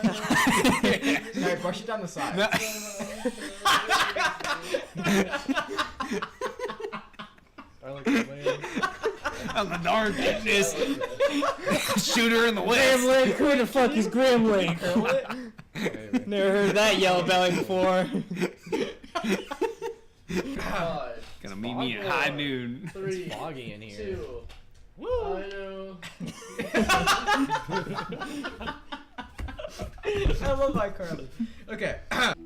Alright, brush it down the side. No. I like the way. I'm the darn goodness. Shooter in the west. Grimlick? Who the fuck is Grimlick? Never heard that yellow belly before. God. Gonna meet me at high noon. It's foggy in here. 2. Woo! I know. I love my Carly. Okay.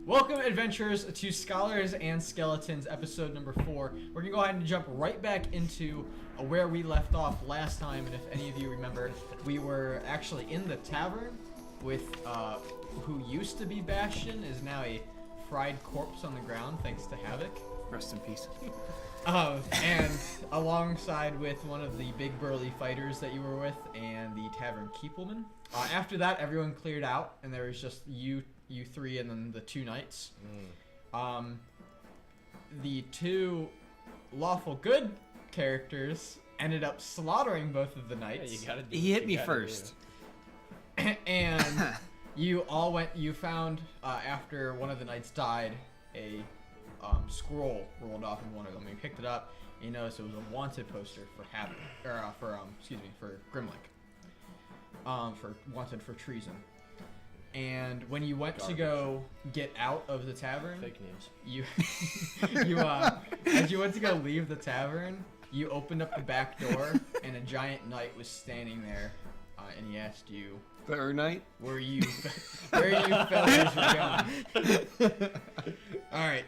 Welcome, adventurers, to Scholars and Skeletons, episode number 4. We're gonna go ahead and jump right back into where we left off last time. And if any of you remember, we were actually in the tavern with who used to be Bastion, is now a fried corpse on the ground, thanks to Havok. Rest in peace. And alongside with one of the big burly fighters that you were with and the tavern keepwoman. After that, everyone cleared out, and there was just you three and then the 2 knights. The 2 lawful good characters ended up slaughtering both of the knights. Yeah, you gotta do He what hit you me gotta first. And you all went, you found, after one of the knights died, a scroll rolled off in one of them. You picked it up, and you noticed it was a wanted poster for for Grimlick. For wanted for treason. And when you went to go get out of the tavern, Fake news. you as you went to go leave the tavern, you opened up the back door, and a giant knight was standing there, and he asked you, Third night? where you fellas were going. Alright,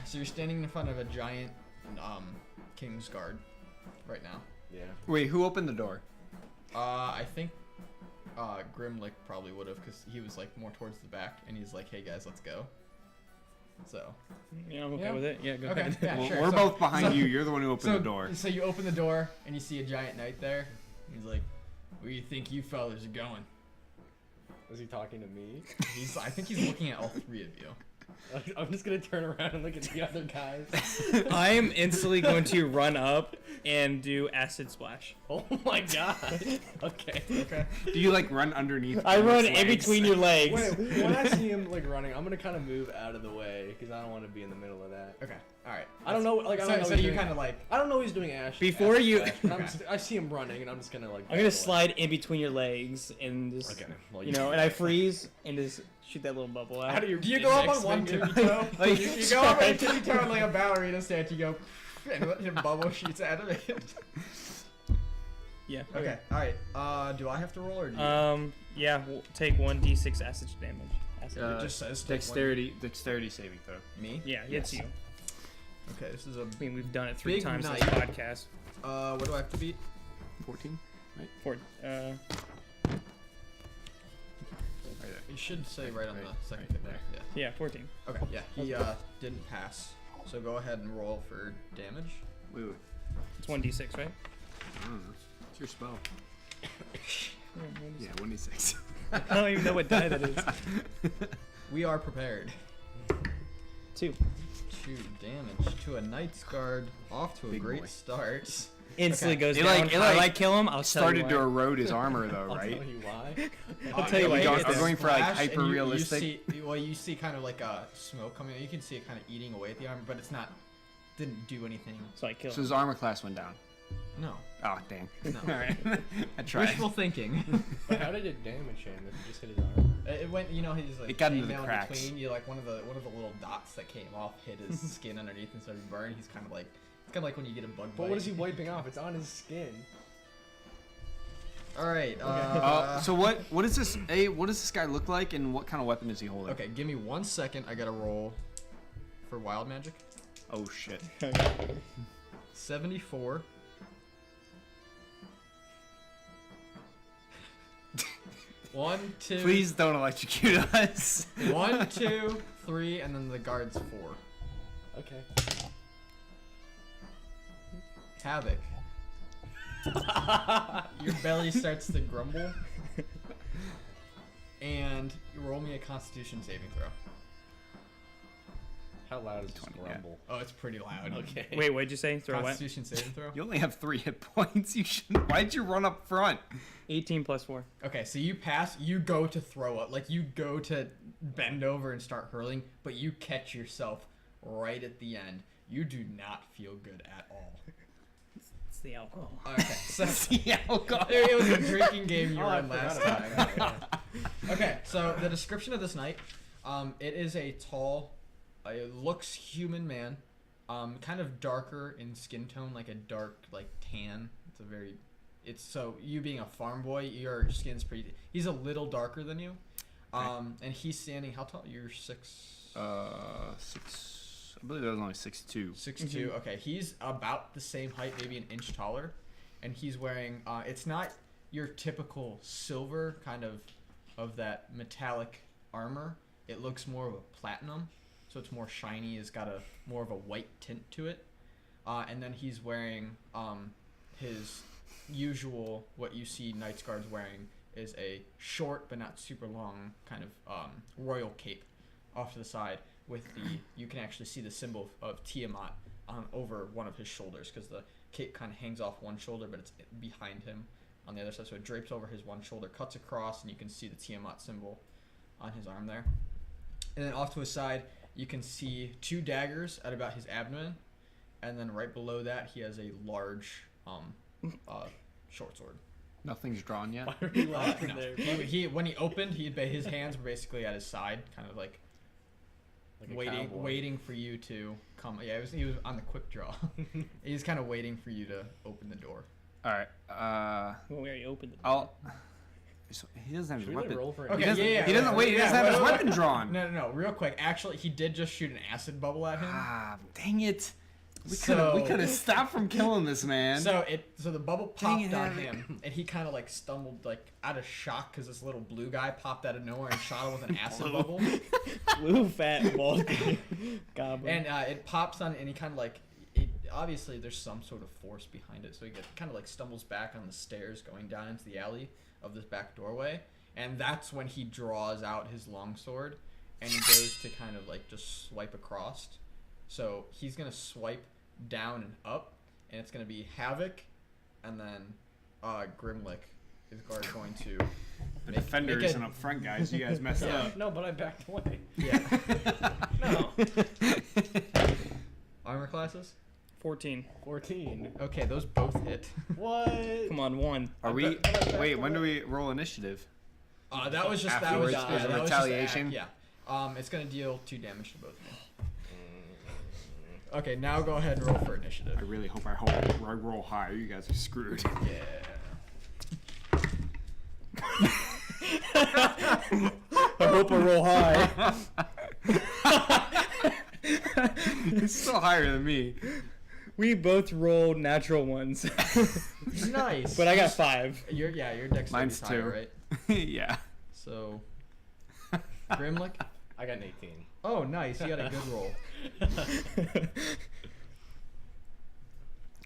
so you're standing in front of a giant King's Guard right now. Yeah. Wait, who opened the door? I think Grimlick probably would have, because he was like more towards the back, and he's like, hey guys, let's go. So. Yeah, I'm okay with it. Yeah, go ahead. Yeah, Well, sure. we're So- both behind so- you. You're the one who opened the door. So you open the door, and you see a giant knight there. He's like, where do you think you fellas are going? Is he talking to me? I think he's looking at all 3 of you. I'm just gonna turn around and look at the other guys. I am instantly going to run up and do acid splash. Oh my god. Okay. Okay. Do you like run underneath? I run Grimlick's in legs? between your legs. Wait, when I see him like running, I'm gonna kind of move out of the way because I don't want to be in the middle of that. Okay. All right. I don't know. Like I don't know. So he's you doing- kind of like. I don't know he's doing Ash. Before Ash you- Splash, and I see him running, and I'm just gonna like. I'm gonna slide in between your legs and just, Okay. Well, you know, and I freeze and just shoot that little bubble out. How do you? Do you go up on next one finger? tippy toe? Like, you go up on a tippy toe and like a ballerina stance. You go, and a bubble shoots out of it. Yeah. Okay. All right. Do I have to roll or do you? Yeah, we'll take 1d6 acid damage. Acid. It just says take Dexterity saving throw. Me? Yeah, it's you. Okay. This is a. I mean, we've done it 3 Big times this night. podcast. What do I have to beat? 14. For Right You should say right on the second right hit there. Yeah. yeah, 14. Okay. Yeah. He didn't pass. So go ahead and roll for damage. Wait. It's 1d6, right? I don't know. It's your spell. Yeah, 1d6. I don't even know what die that is. We are prepared. 2. 2 damage to a Knight's Guard. Off to a Big great boy. start. Instantly Okay. goes It down. like- it If I like kill him, I'll tell you Started why. to erode his armor though, I'll right? tell you why. I'll tell you why. I was It's- going for like Flash, and hyper realistic. You see kind of like smoke coming out. You can see it kind of eating away at the armor, but it's not. Didn't do anything. So I kill So him. his armor class went down. No. Oh dang. No. All right. I tried. Wishful thinking. But how did it damage him if you just hit his arm? It went. You know, he's like. It got into hanging the down cracks. Between you, like one of the little dots that came off hit his skin underneath and started to burn. He's kind of like. It's kind of like when you get a bug bite. But what is he wiping off? It's on his skin. All right. So what is this? What does this guy look like, and what kind of weapon is he holding? Okay, give me 1 second. I gotta roll for wild magic. Oh shit. 74. One, two. Please don't electrocute us. 1, 2, 3, and then the guard's 4. Okay. Havok. Your belly starts to grumble. And you roll me a Constitution saving throw. How loud is this 20, grumble? Oh, it's pretty loud. Okay. Wait, what'd you say? Throw what? Constitution saving throw. You only have 3 hit points. You shouldn't. Why'd you run up front? 18 plus 4. Okay, so you pass. You go to throw up, like you go to bend over and start hurling, but you catch yourself right at the end. You do not feel good at all. It's the alcohol. Okay, so Yeah, oh god. it was a drinking game you Oh, I ran last forgot time. about that, Okay, so the description of this knight, it is a tall, it looks human man, kind of darker in skin tone, like a dark, like tan. It's so you being a farm boy, your skin's pretty. He's a little darker than you, and he's standing. How tall? You're 6. 6. I believe that was only 6'2". 6'2". Okay, he's about the same height, maybe an inch taller, and he's wearing. It's not your typical silver kind of that metallic armor. It looks more of a platinum, so it's more shiny. It's got a more of a white tint to it, and then he's wearing his usual, what you see Knights Guards wearing is a short but not super long kind of royal cape off to the side with you can actually see the symbol of Tiamat over one of his shoulders, because the cape kind of hangs off one shoulder but it's behind him on the other side, so it drapes over his one shoulder, cuts across, and you can see the Tiamat symbol on his arm there. And then off to his side you can see 2 daggers at about his abdomen, and then right below that he has a large short sword. Nothing's drawn yet. Why are you laughing No. there? He when he opened, his hands were basically at his side, kind of like Like a cowboy. waiting for you to come. Yeah, he was on the quick draw. He's kind of waiting for you to open the door. All right. Well, we already opened it. So he doesn't have Should his we like weapon. roll for Okay, He doesn't. yeah, he doesn't. Wait. He doesn't have his wait. weapon drawn. No, real quick. Actually, he did just shoot an acid bubble at him. Dang it. We So- could have stopped from killing this man. So the bubble Dang popped it, on Havok. him, and he kind of like stumbled like out of shock because this little blue guy popped out of nowhere and shot him with an acid bubble. Blue fat bulky goblin. And it pops on, and he kind of like obviously there's some sort of force behind it, so he kind of like stumbles back on the stairs going down into the alley of this back doorway, and that's when he draws out his longsword and he goes to kind of like just swipe across. So he's gonna swipe down and up, and it's gonna be Havok, and then Grimlick is going to the defender isn't up front, guys. You guys messed up. No, but I backed away. Yeah. No. Armor classes. 14. 14. Okay, those both hit. What? Come on, 1. Are we? But I Wait. backed When do away. we roll initiative? That was just Afterwards, that was there's a that was retaliation? Just, yeah. It's gonna deal 2 damage to both of you. Okay, now go ahead and roll for initiative. I really hope I roll high. You guys are screwed. Yeah. I hope I roll high. It's still higher than me. We both rolled natural ones. Nice. But I got 5. Your dexterity's Mine's higher, 2. right? Yeah. So, Grimlick. I got an 18. Oh, nice. You got a good roll.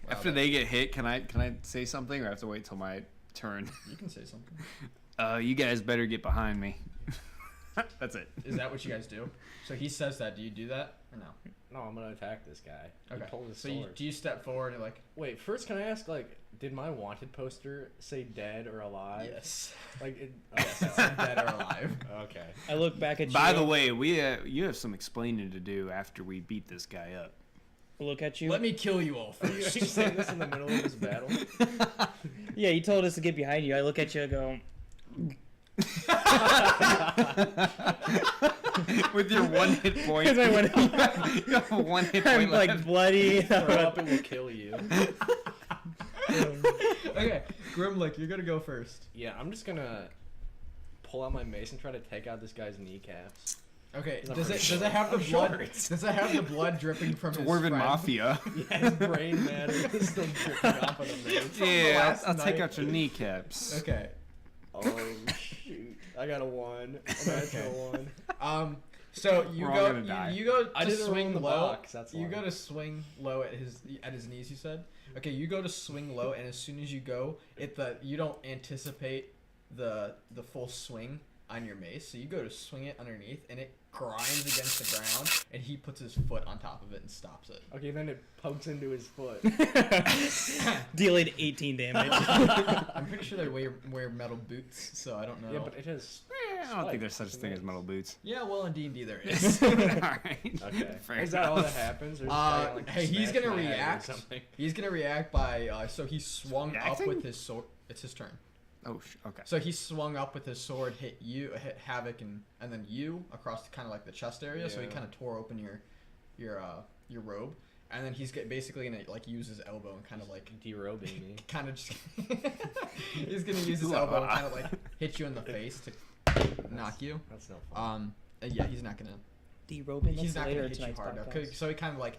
After they get hit, can I say something, or I have to wait till my turn? You can say something. You guys better get behind me. That's it. Is that what you guys do? So he says that. Do you do that or no? No, I'm gonna attack this guy. Okay. He pulled his So sword. do you step forward and like? Wait, first can I ask, like, did my wanted poster say dead or alive? Yes. Like, it, Yes, it said dead or alive. Okay. I look back at you. By the way, you have some explaining to do after we beat this guy up. I look at you. Let me kill you all Are you first. saying this in the middle of this battle? Yeah, you told us to get behind you. I look at you and go, With your 1 hit point. Because I went- You have a 1 hit I'm point like left. bloody. Throw up and we'll kill you. Okay, Grimlick, you're gonna go first. Yeah, I'm just gonna pull out my mace and try to take out this guy's kneecaps. Okay, He's not does very it have the short. blood? Does it have the blood dripping from his Dwarven friend? Mafia. Yeah, his brain matter is still dripping off of the mace. Yeah, last I'll take night. out your kneecaps. Okay. Oh shoot! I got a 1. A natural 1. So you We're all go, gonna die. you go I to didn't roll swing in the low. box, that's you why. go to swing low at his knees. You said. Okay, you go to swing low, and as soon as you go, you don't anticipate the full swing, on your mace. So you go to swing it underneath, and it grinds against the ground, and he puts his foot on top of it and stops it. Okay, then it pokes into his foot. Dealing 18 damage. I'm pretty sure they wear metal boots, so I don't know. Yeah, but it has. I don't think there's such a thing as metal boots. Yeah, well, in D&D there is. All right. Okay. Fair Is that all enough. that happens? Or like, Hey, he's smash gonna my head or react. something? He's gonna react by so he swung up Reacting? with his sword. It's his turn. Oh, okay. So he swung up with his sword, hit Havok, and then you across kind of like the chest area. So he Yeah. kind of tore open your robe, and then he's basically gonna like use his elbow and kind of like Derobing me. kind of just he's gonna use his elbow and kind of like hit you in the face to knock you. That's no fun. Yeah, he's not gonna. D-Robin, He's not later gonna in hit you tonight's hard enough. podcast. So he kind of like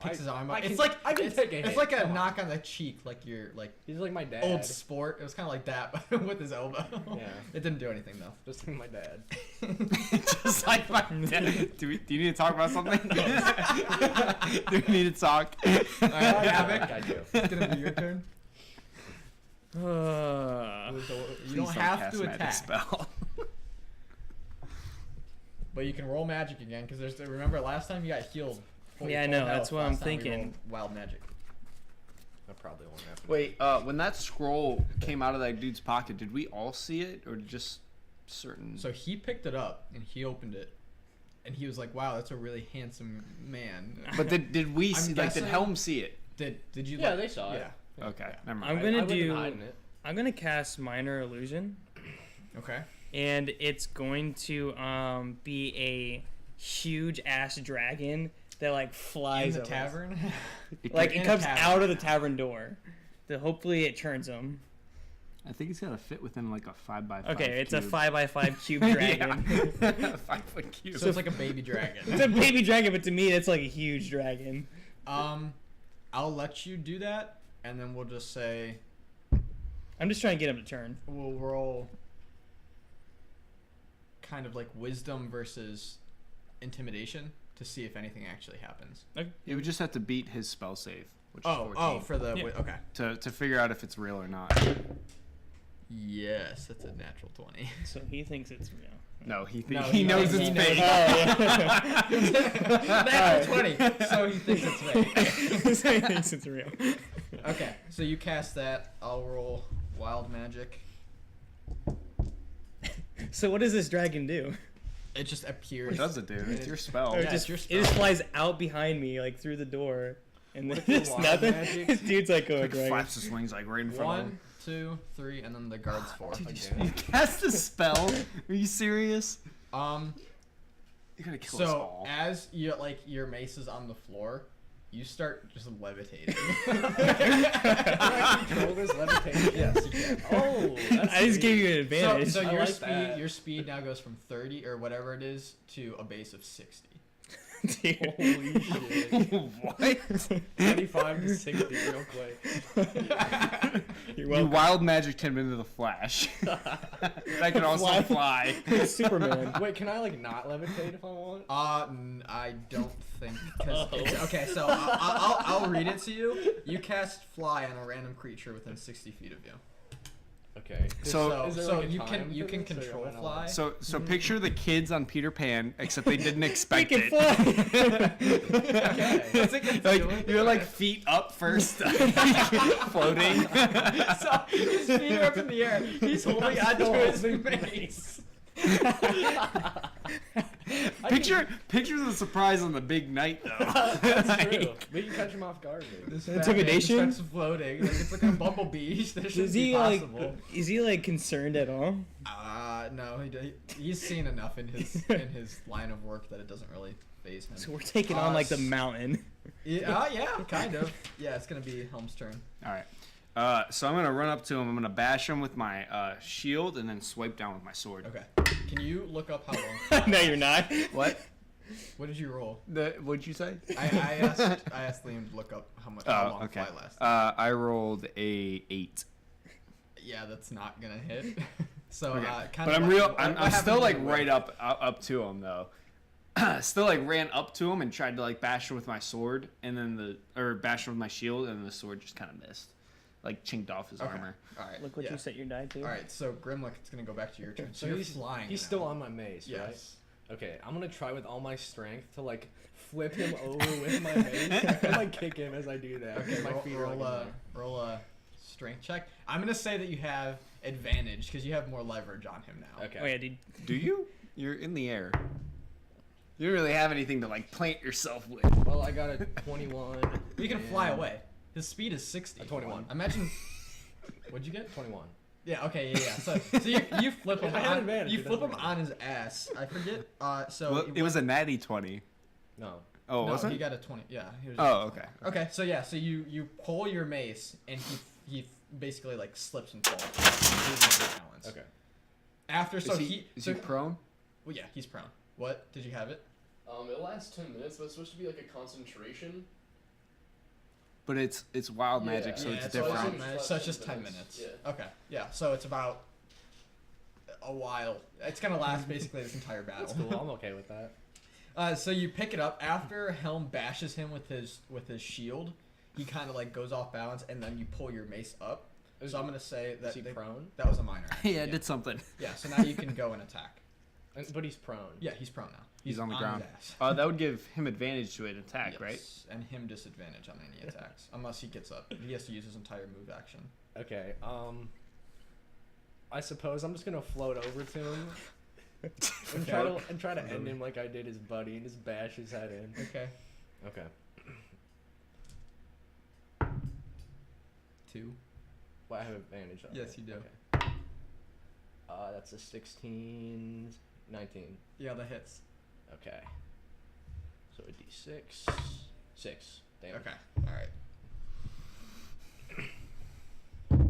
picks his arm up. I It's can- like I can take a it's hit. like a Come on. knock on the cheek, like your He's like my dad. old sport. It was kind of like that, but with his elbow. Yeah. It didn't do anything though. Just like my dad. Just like my dad. Do you need to talk about something? Do we need to talk? All right, Havok. I do. It's gonna be your turn. You Please don't have cast to magic attack, spell. but you can roll magic again because remember last time you got healed. full Yeah, I full know, health that's what last I'm time we thinking. rolled Wild magic. That probably won't happen. Wait, when that scroll came out of that dude's pocket, did we all see it, or just certain? So he picked it up and he opened it, and he was like, "Wow, that's a really handsome man." But did we see? Like, did guessing- Helm see it? Did you? Yeah, like- they saw it. Yeah. Okay, never I'm mind. gonna I wouldn't do. hide in it. I'm gonna cast Minor Illusion, Okay. and it's going to be a huge ass dragon that like In flies the over. tavern. Like In it a comes tavern. out of the tavern door. That hopefully it turns him. I think it's gotta fit within like a 5x5. Okay, it's a cube. 5x5 cube dragon. Yeah. 5 foot cube. So it's like a baby dragon. It's a baby dragon, but to me it's like a huge dragon. I'll let you do that, and then we'll just say I'm just trying to get him to turn. we'll roll kind of like wisdom versus intimidation to see if anything actually happens. You would just have to beat his spell save, which is 14, Oh, for the Yeah. okay. to figure out if it's real or not. Yes, that's a natural 20. So he thinks it's real. No, he No, he knows he it's knows. fake. Natural 20. So he thinks it's fake. So he thinks it's real. Okay, so you cast that. I'll roll wild magic. So what does this dragon do? It just appears. What does it do? It's your spell. Or Yeah, just, it's it your just spell. flies out behind me, like through the door, and then if it's it's wild nothing. magic? This dude's like, oh, Like dragon. flaps his wings like right in front of 1, him. 2, 3, and then the guard's 4. You cast a spell? Are you serious? Um. You're gonna kill us So all. as you like your mace is on the floor, you start just levitating. Can I control this levitation? Yes, you can. Oh, that's I just sweet. gave you an advantage. So I your like speed that. your speed now goes from 30 or whatever it is to a base of 60. Dude. Holy shit. What? 25 to 60 real quick. You're You welcome. wild magic him into the Flash. That can also fly. Superman. Wait, can I like not levitate if I want? I don't think. Okay, so I'll read it to you. You cast fly on a random creature within 60 feet of you. Okay. So- Is there, So like, a you time can to this, or control am I not fly. allowed? So picture the kids on Peter Pan, except they didn't expect He it. can fly. Okay. Like you're like feet up first, floating. So his feet are up in the air. He's holding onto his mace. Picture the surprise on the big night though. That's true. We can catch him off guard. Maybe. This Intimidation? Batman starts floating. Like it's like a bumblebee. That Is should be he like? possible. Is he like concerned at all? No, he's seen enough in his line of work that it doesn't really phase him. So we're taking on like the mountain. Yeah, kind of. Yeah, it's gonna be Helm's turn. All right. So I'm gonna run up to him. I'm gonna bash him with my shield and then swipe down with my sword. Okay. Can you look up how long? No, you're not. What? What did you roll? What'd you say? I asked Liam to look up how long okay. fly lasts. I rolled a 8. Yeah, that's not gonna hit. So, Okay. kind But of I'm still like right up to him though. Still like ran up to him and tried to like bash him with my sword, and then bash him with my shield, and the sword just kind of missed. like chinked off his Okay. armor. All right. Look what yeah. you set your die to. All right. So Grimlick, it's gonna go back to your turn. So So you're he's flying. He's now. still on my mace, right? Yes. Okay, I'm gonna try with all my strength to like flip him over with my mace and like kick him as I do that. Okay. My feet are like in the- Roll a strength check. I'm gonna say that you have advantage because you have more leverage on him now. Okay. Oh yeah, dude. Do you? You're in the air. You don't really have anything to like plant yourself with. Well, I got a 21. You can fly and away. His speed is 60. A 21. Imagine. What'd you get? 21. Yeah. Okay. Yeah. So you flip him. I had On, advantage, you it flip him doesn't on his ass. I forget. So Well, it was a natty 20. No. Oh, no, was it? he got a 20. Yeah. He was Oh, okay. Okay. So yeah. So you pull your mace and he basically like slips and falls. Loses his balance. Okay. After so Is he he prone? well yeah he's prone. What did you have it? It lasts 10 minutes, but it's supposed to be like a concentration. But it's wild magic, so Yeah, it's it's different. wild It's magic, less so it's than just 10 minutes. minutes. Yeah. Okay. Yeah. So it's about a while. It's gonna last basically this entire battle. That's cool. I'm okay with that. So you pick it up after Helm bashes him with his shield. He kind of like goes off balance, and then you pull your mace up. So I'm gonna say that Is he prone? that was a minor. action, Yeah, it did something. Yeah. So now you can go and attack. But he's prone. Yeah, he's prone now. He's on the ground. his ass. That would give him advantage to an attack, right? Yes, and him disadvantage on any attacks unless he gets up. He has to use his entire move action. Okay. I suppose I'm just gonna float over to him and try to end him like I did his buddy and just bash his head in. Okay. Okay. 2. Well, I have advantage on Yes, it. you do. Okay. That's a 16, 19. Yeah, that hits. Okay. So a d6. 6. Damn. Okay. All right.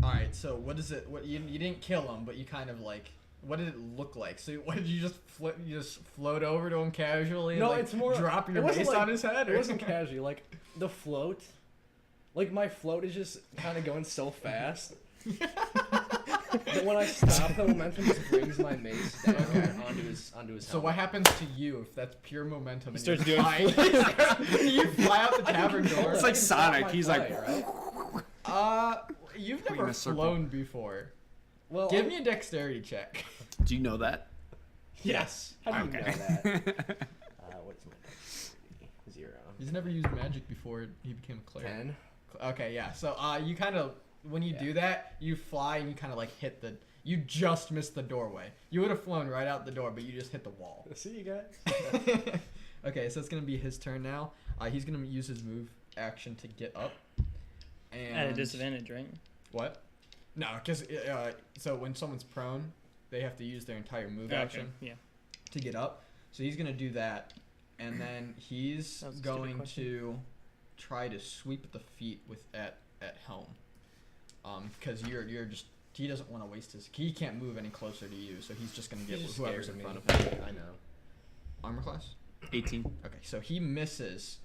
All right. So what is it? What you didn't kill him, but you kind of like. What did it look like? So what did you just flip? You just float over to him casually? And, No, like, it's more. drop your it wasn't mace like- on his head. It or- wasn't casual. Like the float. Like my float is just kind of going so fast that when I stop, the momentum just brings my mace down onto his So helmet. what happens to you if that's pure momentum? He and starts you're doing flying? You fly out the tavern door. It's I like can stop Sonic. my He's play, like, right? You've Wait, in never a circle. flown before. Well, Give me a dexterity check. do you know that? Yes. How do you Okay. know that? What's my dexterity? 0. He's never used magic before he became a cleric. 10. Okay, yeah. So you kind of when you Yeah. do that, you fly and you kind of like hit the. You just missed the doorway. You would have flown right out the door, but you just hit the wall. See you guys. Okay, so it's gonna be his turn now. He's gonna use his move action to get up. And At a disadvantage, right? What? No, because so when someone's prone, they have to use their entire move Okay, action yeah. to get up. So he's gonna do that, and then he's That was a stupid going question. to try to sweep the feet with at Helm. Because you're just he doesn't want to waste his. He can't move any closer to you, so he's just gonna get He's just whoever's scared in of front me. of him. I know. Armor class. 18. Okay, so he misses.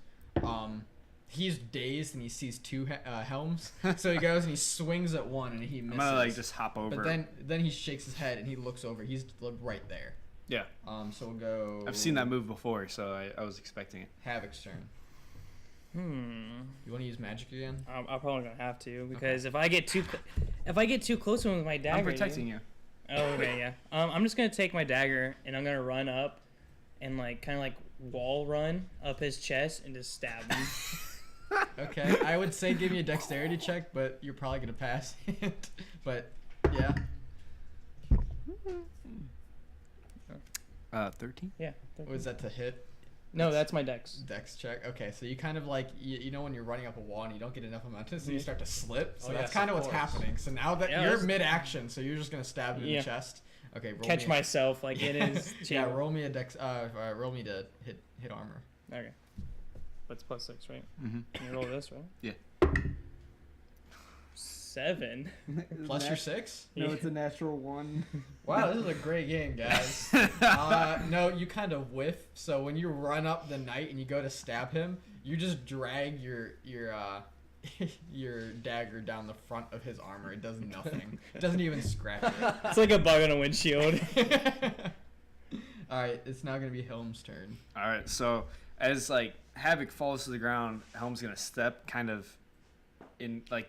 He's dazed and he sees two helms. So he goes and he swings at one and he I'm misses. gonna like just hop over. But then he shakes his head and he looks over. He's right there. yeah, So we'll go. I've seen that move before, so I was expecting it. Havok's turn. You want to use magic again? I'm probably gonna have to because if I get too close to him with my dagger, I'm protecting you. Oh, okay, yeah. I'm just gonna take my dagger and I'm gonna run up and like kind of like wall run up his chest and just stab him. Okay, I would say give me a dexterity check, but you're probably gonna pass it. But yeah. 13. Yeah. Was that to hit? No, that's my dex. Dex check. Okay, so you kind of like you know when you're running up a wall and you don't get enough momentum, so you Yeah. start to slip. So Oh, that's yes, kind of of what's course. happening. So now that Yeah, you're that's- mid-action, so you're just gonna stab him in Yeah. the chest. Okay, roll Catch me myself like in his Yeah, chamber. roll me a dex. Roll me to hit armor. Okay. What's +6, right? Mm-hmm. Can you roll this, right? Yeah. 7. Plus your 6. No, it's a natural 1. Wow, this is a great game, guys. No, you kind of whiff. So when you run up the knight and you go to stab him, you just drag your your dagger down the front of his armor. It does nothing. It doesn't even scratch it. It's like a bug on a windshield. All right, it's now gonna be Helm's turn. All right, so as like Havok falls to the ground, Helm's gonna step kind of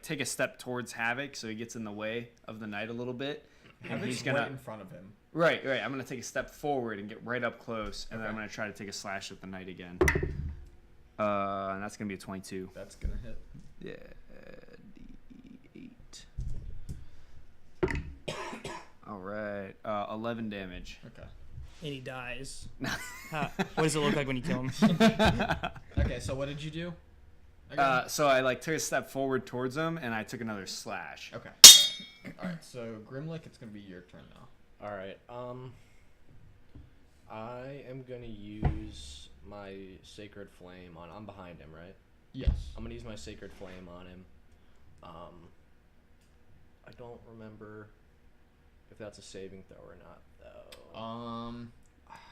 take a step towards Havok, so he gets in the way of the knight a little bit. And Havok's he's gonna right in front of him. right. I'm gonna take a step forward and get right up close, and then Okay. I'm gonna try to take a slash at the knight again. And that's gonna be a 22. That's gonna hit. Yeah, D8. All right, 11 damage. Okay. And he dies. What does it look like when you kill him? Okay, so what did you do? Again? So I took a step forward towards him, and I took another slash. Okay. All right. So Grimlick, it's gonna be your turn now. All right. I am gonna use my sacred flame on. I'm behind him, right? Yes. I'm gonna use my sacred flame on him. I don't remember if that's a saving throw or not, though.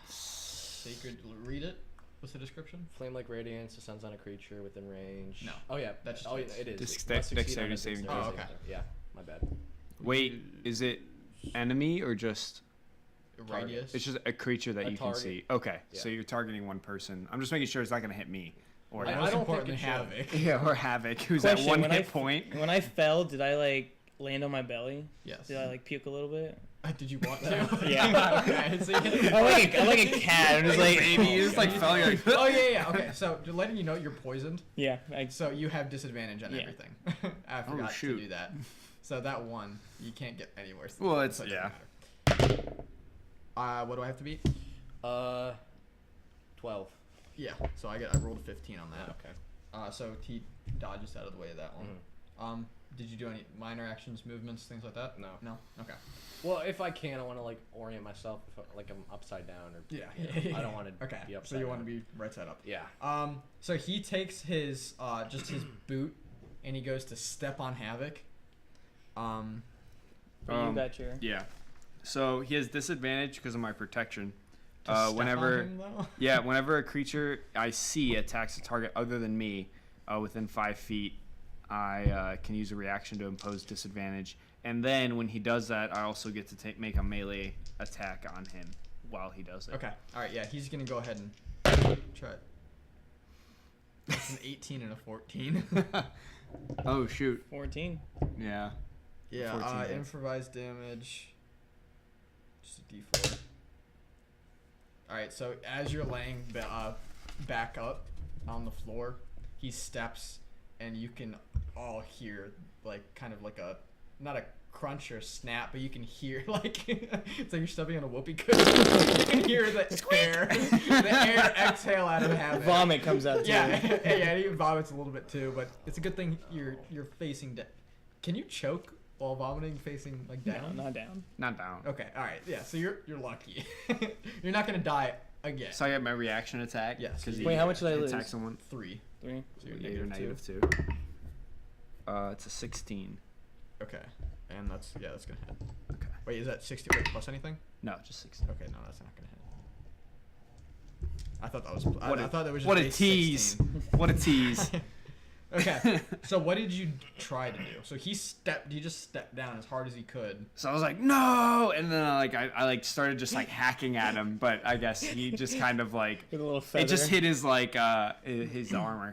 Sacred. Read it. What's the description? Flame-like radiance descends on a creature within range. No. Oh yeah, That's oh yeah, just- it is. Dex- It must succeed dexterity on a saving dexterity throw. saving Oh, okay. throw. Yeah, my bad. Wait, is it enemy or just? Radius. It's just a creature that A you target. can see. Okay, so Yeah. you're targeting one person. I'm just making sure it's not gonna hit me. Or Most I don't important think than it Havok. yeah, or Havok, who's Question, at one when hit I- point. When I fell, did I land on my belly? Yes. Did I puke a little bit? Did you want to? Yeah. Okay. So you I'm like a cat. I'm just like Baby, you just fell. You're like, oh yeah. Okay. So to letting you know you're poisoned. yeah. So you have disadvantage on Yeah. everything. I forgot to shoot. do that. So that one you can't get anywhere. Well, it's- so it yeah. doesn't matter. What do I have to beat? 12. Yeah. So I rolled a 15 on that. Okay. So he dodges out of the way of that one. Mhm. Did you do any minor actions, movements, things like that? No. No. Okay. Well, if I can, I want to orient myself if I'm upside down or Yeah. I don't want to Okay. be upside So you want down. to be right side up. Yeah. So he takes his just his boot and he goes to step on Havok. But you got your. Yeah. So he has disadvantage because of my protection. To step Whenever on him, though? whenever a creature I see attacks a target other than me within 5 feet, I can use a reaction to impose disadvantage. And then when he does that, I also get to make a melee attack on him while he does it. Okay. All right. Yeah, he's gonna go ahead and try it. That's an 18 and a 14. Oh shoot. 14. Yeah. 14 Yeah. hits. Improvised damage. Just a D4. All right. So as you're laying back up on the floor, he steps, and you can all hear kind of like a not a crunch or snap, but you can hear it's like you're stepping on a whoopee cushion. You can hear the air exhale out of Havok. Vomit comes out too. Yeah, yeah, he vomits a little bit too, but it's a good thing you're facing down. Can you choke while vomiting facing down? No, not down. Not down. Okay, all right, yeah. So you're lucky. You're not gonna die again. So I get my reaction attack. Yes. 'cause Wait, how much did I attack lose? someone. 3. 3. So you're You're negative 2. -2. It's a 16. Okay, and that's gonna hit. Okay. Wait, is that 60 plus anything? No, just 16. Okay, no, that's not gonna hit. I thought that was. I thought that was just what a base tease! 16. What a tease! Okay, so what did you try to do? So he just stepped down as hard as he could. So I was like, no, and then I started just hacking at him, but I guess he just kind of With a little feather. it just hit his his armor.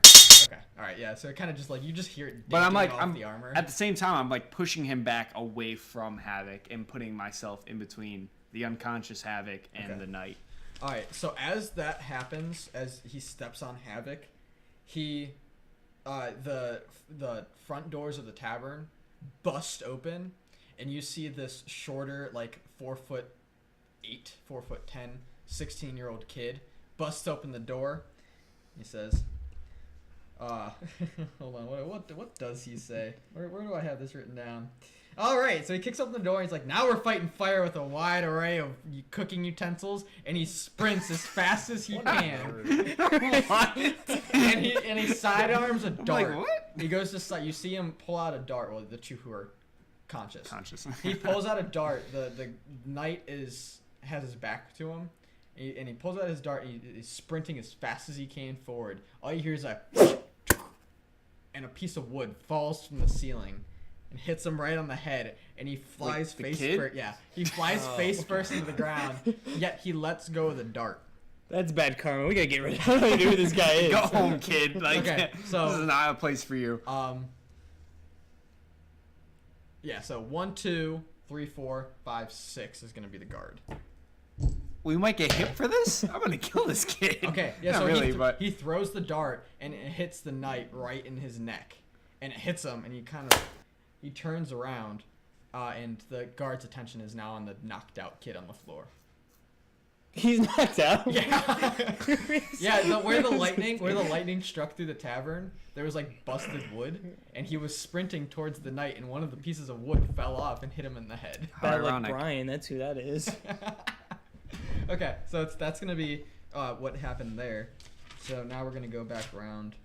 Okay, all right, yeah. So it kind of just you just hear it. But I'm dinking off I'm the armor. at the same time I'm pushing him back away from Havok and putting myself in between the unconscious Havok and Okay. the knight. All right, so as that happens, as he steps on Havok, he, the front doors of the tavern bust open, and you see this shorter, 4'8", 4'10", 16-year-old kid busts open the door. He says, hold on, what does he say? Where do I have this written down? All right, so he kicks open the door and he's like, now we're fighting fire with a wide array of cooking utensils, and he sprints as fast as he can. and he sidearms a dart. like, what? He goes to side. You see him pull out a dart. Well, the two who are conscious. He He pulls out a dart. The knight has his back to him, and he pulls out his dart. And he's sprinting as fast as he can forward. All you hear is and a piece of wood falls from the ceiling and hits him right on the head, and he flies the face kid? first. Yeah, he flies face first into the ground. Yet he lets go of the dart. That's bad karma. We gotta get rid of it. I don't know who this guy is. Go home, kid. Okay, so- this is not a place for you. Yeah, so 1, 2, 3, 4, 5, 6 is gonna be the guard. We might get hit for this. I'm gonna kill this kid. Okay, yeah, Not so really, but he throws the dart and it hits the knight right in his neck, and it hits him, and he turns around, and the guard's attention is now on the knocked out kid on the floor. He's knocked out. Yeah, yeah. Where the lightning struck through the tavern, there was like busted wood, and he was sprinting towards the knight, and one of the pieces of wood fell off and hit him in the head. How Bad luck ironic. Brian, that's who that is. Okay, so that's gonna be what happened there. So now we're gonna go back around.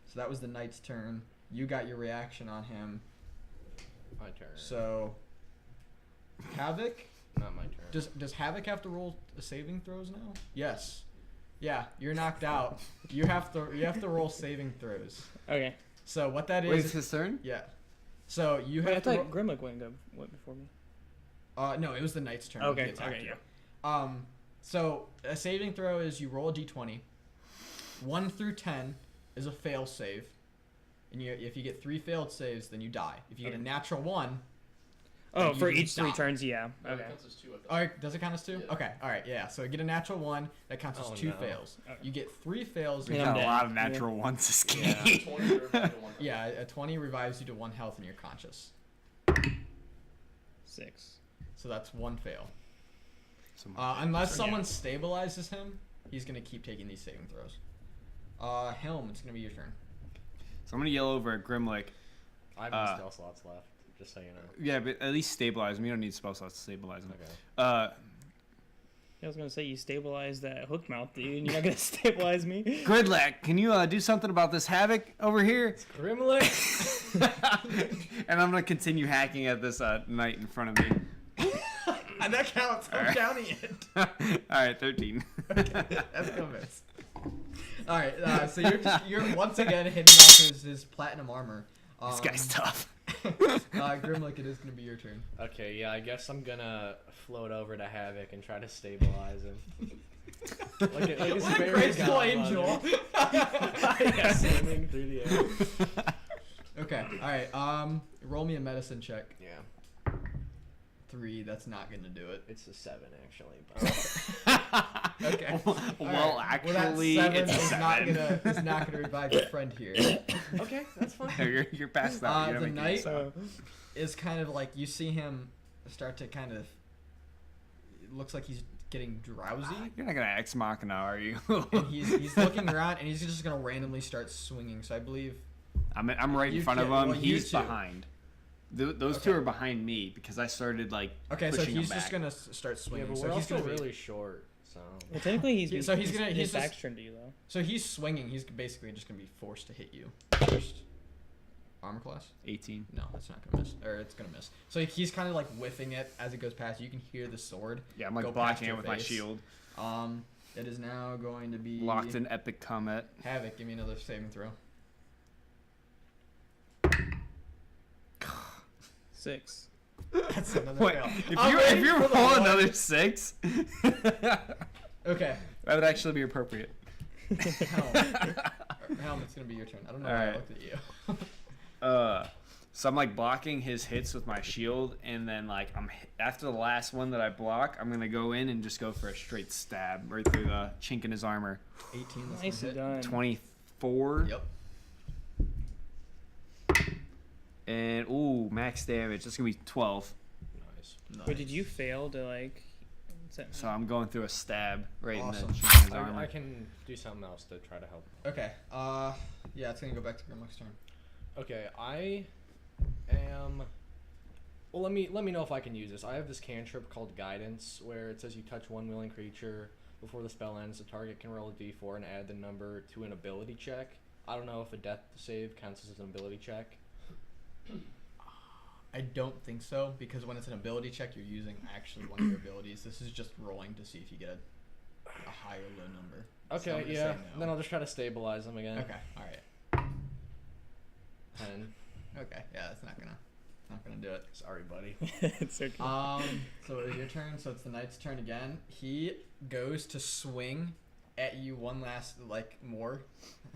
So that was the knight's turn. You got your reaction on him. My turn. So Havok. Not my turn. Does Havok have to roll the saving throws now? Yes. Yeah, you're knocked out. You have to roll saving throws. Okay. So what that Wait, is? it's his turn? Yeah. So you Wait, I have to. thought Grimlick went before me. No, it was the knight's turn. when he Okay. attacked Okay. you. Yeah. So a saving throw is you roll a d20. 1 through 10 is a fail save, and if you get 3 failed saves, then you die. If you get a natural 1. Oh, you for can each 3 die. turns, yeah. No, Okay. that counts as 2, I thought. Alright, does it count as 2? Yeah. Okay, alright, yeah. So you get a natural 1, that counts as Oh, 2 no. fails. Okay. You get 3 fails. We Yeah, got I'm a dead. lot of natural ones this game. Yeah. 20 or 5 to 1. Yeah, a 20 revives you to 1 health and you're conscious. 6. So that's 1 fail. So Unless Yeah. someone stabilizes him, he's gonna keep taking these saving throws. Helm, it's gonna be your turn. I'm gonna yell over at Grimlick. I have no spell slots left, just so you know. Yeah, but at least stabilize him. You don't need spell slots to stabilize him. Okay. I was gonna say you stabilized that hook mouth, dude, and you're not gonna stabilize me. Gridlack, can you do something about this Havok over here? Grimlick! And I'm gonna continue hacking at this knight in front of me. And that counts. I'm Alright. counting it. All right, 13. That's no miss. All right, so you're once again hitting off his platinum armor. This guy's tough. Grimlick, it is gonna be your turn. Okay, yeah, I guess I'm gonna float over to Havok and try to stabilize him. Like it's What a very graceful godmother. angel. Yeah, swimming through the air. Okay, all right. Roll me a medicine check. Yeah, 3. That's not gonna do it. it's a 7 actually. But Okay. Well, All right. actually, that 7 it's a is not 7. gonna revive your friend here. okay, that's fine. You're past that. You The don't make knight it, so. is kind of like you see him start to kind of. It looks like he's getting drowsy, You're not gonna ex machina, are you? and he's looking around, and he's just gonna randomly start swinging. So I believe. I'm right in You front of can't- him. well, you He's two. behind. Those two Okay. are behind me because I started like Okay, so pushing he's him just back. gonna start Yeah, swinging. but so we're he's also gonna be, really short, so. Well, technically he's Yeah, so he's gonna- his he's back's just- turned to you though. So he's swinging. He's basically just gonna be forced to hit you first. Armor class? 18. No, that's not gonna miss. Or it's gonna miss. So he's kind of like whiffing it as it goes past. You can hear the sword. Yeah, I'm go like past blocking your it with my face. shield. It is now going to be Locked in epic combat. Havok. Give me another saving throw. 6. That's another Wait, fail. if I'm you waiting for the roll one. another 6, Okay. that would actually be appropriate. Helm, it's gonna be your turn. I don't know why I Alright. looked at you. So I'm like blocking his hits with my shield, and then like after the last one that I block, I'm gonna go in and just go for a straight stab right through the chink in his armor. 18. That's Nicely gonna hit. done. 24. Yep. And max damage. That's gonna be 12. Nice. Wait, did you fail to like? So I'm going through a stab right Awesome. in the chink in his armor. I can do something else to try to help. Okay. Yeah, it's gonna go back to Grimlick's turn. Okay, I am. Well, let me know if I can use this. I have this cantrip called Guidance, where it says you touch one willing creature before the spell ends. The target can roll a d4 and add the number to an ability check. I don't know if a death save counts as an ability check. I don't think so, because when it's an ability check, you're using actually one of your abilities. This is just rolling to see if you get a high or low number. So I'm Okay, gonna yeah. say no. Then I'll just try to stabilize them again. Okay, alright. 10. Okay, yeah, that's not gonna do it. Sorry, buddy. It's okay. So it is your turn, so it's the knight's turn again. He goes to swing at you one last, more,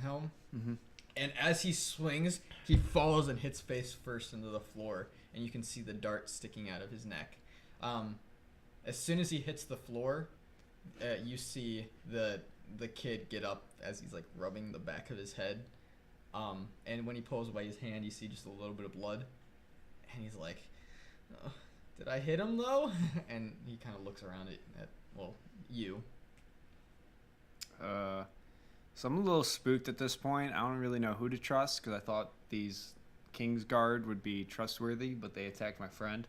Helm. Mm-hmm. And as he swings, he falls and hits face first into the floor, and you can see the dart sticking out of his neck. As soon as he hits the floor, you see the kid get up as he's like rubbing the back of his head. And when he pulls away his hand, you see just a little bit of blood, and he's like, oh, "Did I hit him though?" And he kind of looks around at you. So I'm a little spooked at this point. I don't really know who to trust because I thought these Kingsguard would be trustworthy, but they attacked my friend,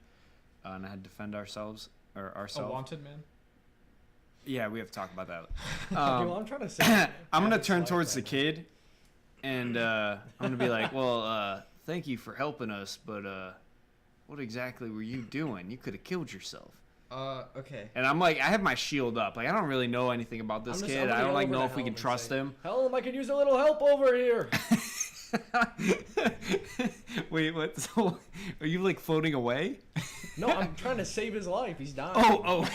and I had to defend ourselves. A wanted man. Yeah, we have to talk about that. Well, I'm trying to say. I'm gonna turn towards the kid, and I'm gonna be like, "Well, thank you for helping us, but what exactly were you doing? You could have killed yourself." Okay. And I'm like, I have my shield up. Like, I don't really know anything about this kid. I don't like know if we can trust him. Helm, I could use a little help over here. Wait, what? So, are you like floating away? No, I'm trying to save his life. He's dying. Oh,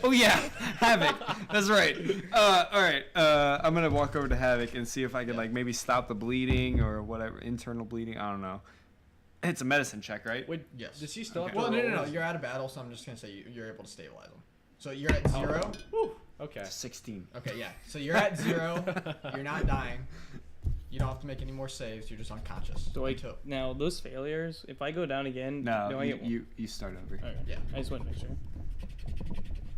oh yeah, Havok. That's right. All right. I'm gonna walk over to Havok and see if I can like maybe stop the bleeding or whatever, internal bleeding. I don't know. It's a medicine check, right? Wait, yes. Does he still have to Well, no. roll? You're out of battle, so I'm just gonna say you're able to stabilize him. So you're at 0. Whew. Okay. 16. Okay, yeah. So you're at 0. You're not dying. You don't have to make any more saves. You're just unconscious. So You took- now those failures, if I go down again, do No, I get one? you start over. Okay. Yeah. I just want to make sure.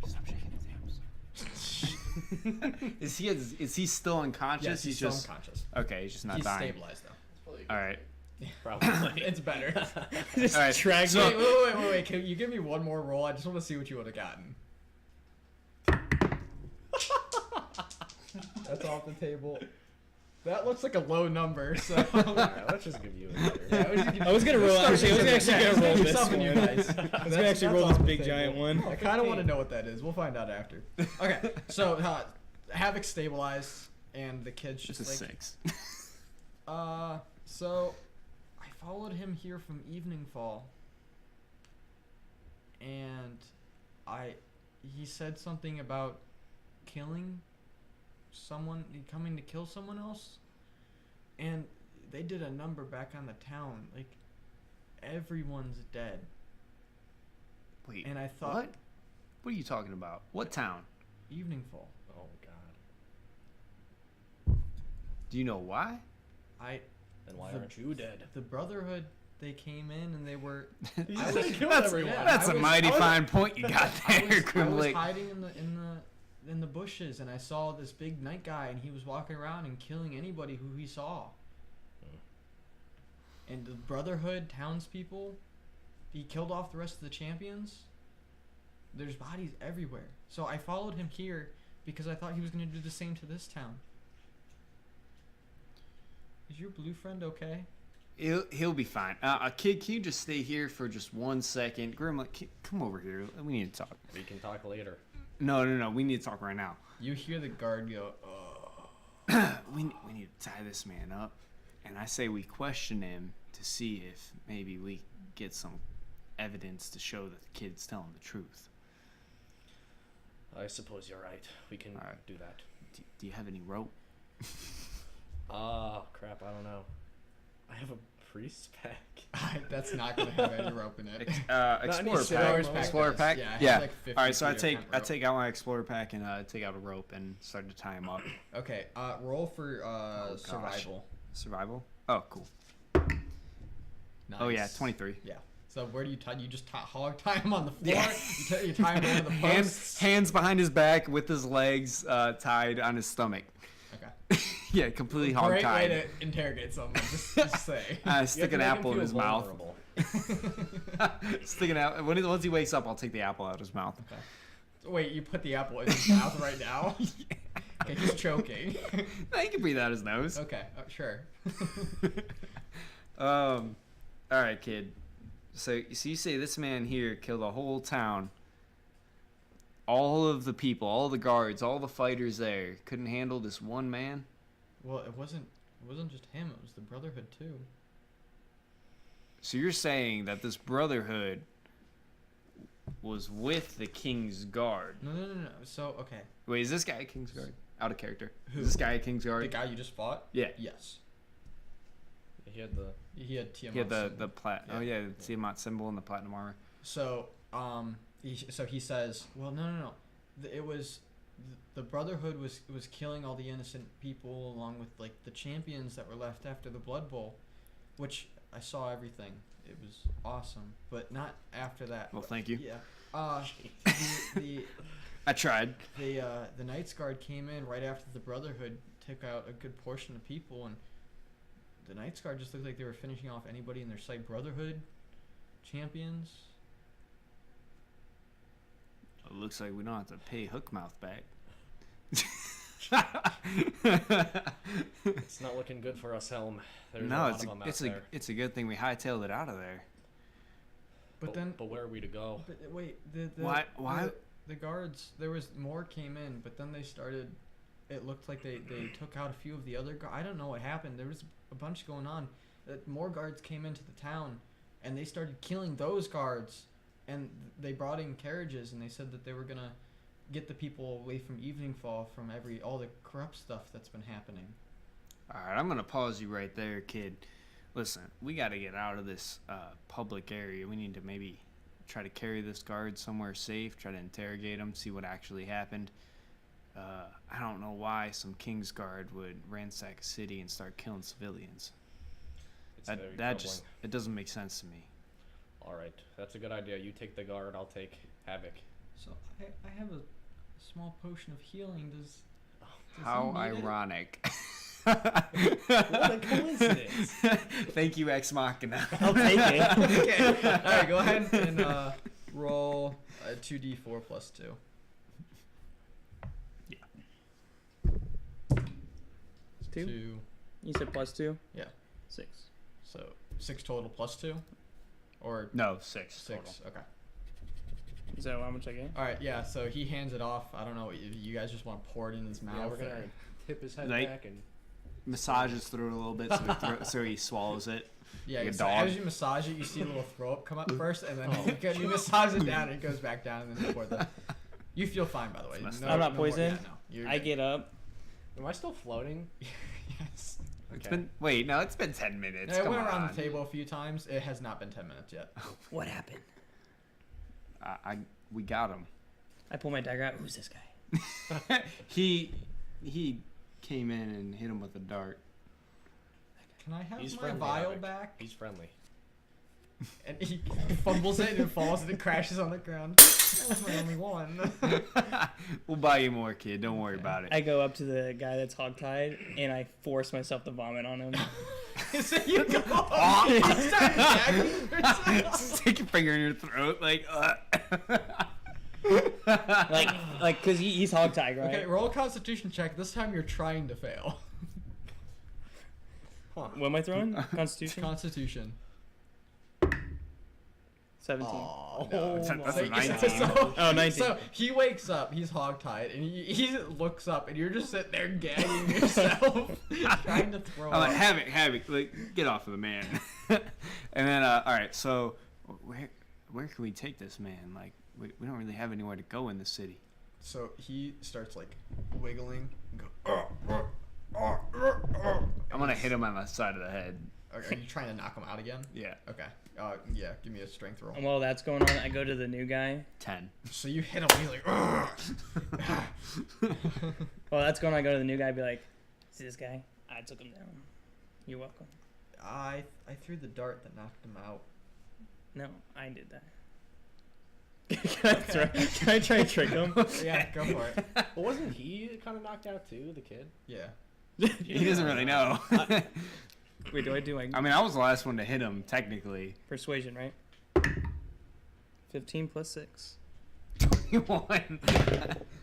Stop shaking his hands. Is he still unconscious? Yes, he's just still unconscious. okay. He's just not He's dying. stabilized though. It's probably All right. Probably. It's better. Just All right, drag so- me. Wait. Can you give me one more roll? I just want to see what you would have gotten. That's off the table. That looks like a low number, so. Alright, let's just give you a letter. I was gonna roll. Actually, I was actually gonna roll this Something one. you guys. I was gonna actually roll this big giant one. I kind of want to know what that is. We'll find out after. Okay, so Havok stabilized, and the kid's Just just a like. 6. So I followed him here from Evening Fall, and he said something about killing someone, coming to kill someone else, and they did a number back on the town, like everyone's dead. Wait. And I thought, What? What are you talking about? What town? Evening Fall. Oh God. Do you know why? Then why aren't you dead? The Brotherhood, they came in and they were. He I said was- he killed That's, everyone. that's I a was- mighty I was- fine point you got there, I was Grimlick. hiding in the bushes, and I saw this big night guy, and he was walking around and killing anybody who he saw. And the Brotherhood townspeople, he killed off the rest of the champions. There's bodies everywhere. So I followed him here because I thought he was going to do the same to this town. Is your blue friend okay? He'll be fine. Kid, can you just stay here for just 1 second? Grimlick, come over here. We need to talk. We can talk later. No. We need to talk right now. You hear the guard go, oh. We need to tie this man up, and I say we question him to see if maybe we get some evidence to show that the kid's telling the truth. I suppose you're right. We can All right. do that. Do you have any rope? Crap. I don't know. I have a priest's pack. That's not going to have any rope in it. Explorer any pack. Sailor's Explorer does. pack. Yeah, it has Yeah. like 50 All right. So I feet of take hemp I rope. take out my explorer pack and take out a rope and start to tie him up. Okay, roll for gosh. survival. Survival. Oh, cool. Nice. Oh yeah, 23. Yeah. So where do you tie? You just hog tie him on the floor. Yeah. You tie him over the posts. Hands behind his back with his legs tied on his stomach. Okay. Yeah, completely hog Great way tied. to interrogate someone. Just say. Stick You an have to make apple him in his feel mouth. vulnerable. Stick an apple. Once he wakes up, I'll take the apple out of his mouth. Okay. Wait, you put the apple in his mouth right now? Okay, he's choking. No, he can breathe out his nose. Okay, sure. All right, kid. So you say this man here killed a whole town. All of the people, all the guards, all the fighters there couldn't handle this one man. Well, it wasn't just him. It was the Brotherhood too. So you're saying that this brotherhood was with the King's Guard? No. So okay, Wait, is this guy a King's Guard? Out of character. Who? Is this guy a King's the Guard? guy you just fought. Yeah. Yes. He had the. He had Tiamat. He had the symbol. plat. Yeah. Oh yeah, the Tiamat symbol and the platinum armor. So he says, well, no. It was the Brotherhood was killing all the innocent people along with like the champions that were left after the Blood Bowl, which I saw everything. It was awesome, but not after that. Well, thank you. Yeah. The I tried. the Knights Guard came in right after the Brotherhood took out a good portion of people, and the Knights Guard just looked like they were finishing off anybody in their sight. Brotherhood champions. It looks like we don't have to pay Hookmouth back. It's not looking good for us, Helm. There's a No, lot of them out there. it's a good thing we hightailed it out of there. But where are we to go? But wait, the Why? the guards? There was more came in, but then they started. It looked like they took out a few of the other guards. I don't know what happened. There was a bunch going on. More guards came into the town, and they started killing those guards. And they brought in carriages, and they said that they were gonna get the people away from Evening Fall from all the corrupt stuff that's been happening. All right, I'm gonna pause you right there, kid. Listen, we got to get out of this public area. We need to maybe try to carry this guard somewhere safe, try to interrogate him, see what actually happened. I don't know why some King's Guard would ransack a city and start killing civilians. It's very That troubling. just, it doesn't make sense to me. All right, that's a good idea. You take the guard, I'll take Havok. So I have a small potion of healing. Does How he need it? ironic. What a coincidence. Thank you, Ex Machina. I'll take it. Okay. All right, go ahead and roll a 2d4 plus 2. Two? 2. You said +2? Yeah. 6. So 6 total plus 2, or No, 6. 6. Total. Okay. Is that how much I get? All right. Yeah. So he hands it off. I don't know. You guys just want to pour it in his mouth. Yeah, we're gonna or- tip his head Like- back and. Massages through it a little bit so he swallows it. Yeah, Like a so dog. as you massage it, you see a little throw up come up first, and then you massage it down, and it goes back down, and then you pour the. You feel fine, by the way. messed up. I'm not more- poisoned? Yeah, no, you're I good. get up. Am I still floating? Yes. It's Okay. been it's been 10 minutes. I Come went around on. the table a few times. It has not been 10 minutes yet. What happened? We got him. I pull my dagger out. Who's this guy? He came in and hit him with a dart. Can I have He's my friendly, vial Havok. back? He's friendly. And he fumbles it and it falls and it crashes on the ground. That was my only one. We'll buy you more, kid. Don't worry Okay. about it. I go up to the guy that's hogtied and I force myself to vomit on him. So you go. You start gagging yourself. Just stick your finger in your throat, like. like, cause he's hogtied, right? Okay, roll a Constitution check. This time you're trying to fail. What am I throwing? Constitution. Constitution. 17. Oh, no. That's So- a 19. So, Oh, 19. So he wakes up, he's hogtied, and he looks up, and you're just sitting there gagging yourself, trying to throw I'm like, up. Havok, like, get off of the man. And then, all right, so where can we take this man? Like, we don't really have anywhere to go in the city. So he starts like wiggling and go. I'm gonna hit him on the side of the head. Are you trying to knock him out again? Yeah, Okay. Yeah. Give me a strength roll. And while that's going on, I go to the new guy. 10. So you hit him. And he's like. While that's going on, I go to the new guy. And be like, "See this guy? I took him down. You're welcome." I threw the dart that knocked him out. No, I did that. Can I try and trick him? Yeah, go for it. But wasn't he kind of knocked out too, the kid? Yeah. He doesn't really know. Wait, do I do my I mean, I was the last one to hit him, technically. persuasion, right? 15 plus 6. 21.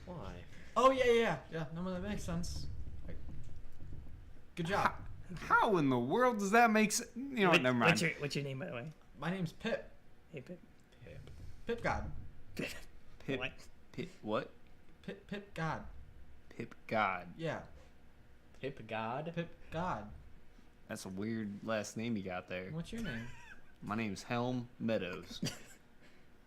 Why? Oh yeah. No, that makes sense. Good job. How in the world does that make sense? You know what, never mind. What's your name, by the way? My name's Pip. Hey, Pip. Pip God. Pip, What? Pip, what? Pip God. Pip God. Yeah. Hip God? Pip God. That's a weird last name you got there. What's your name? My name's Helm Meadows.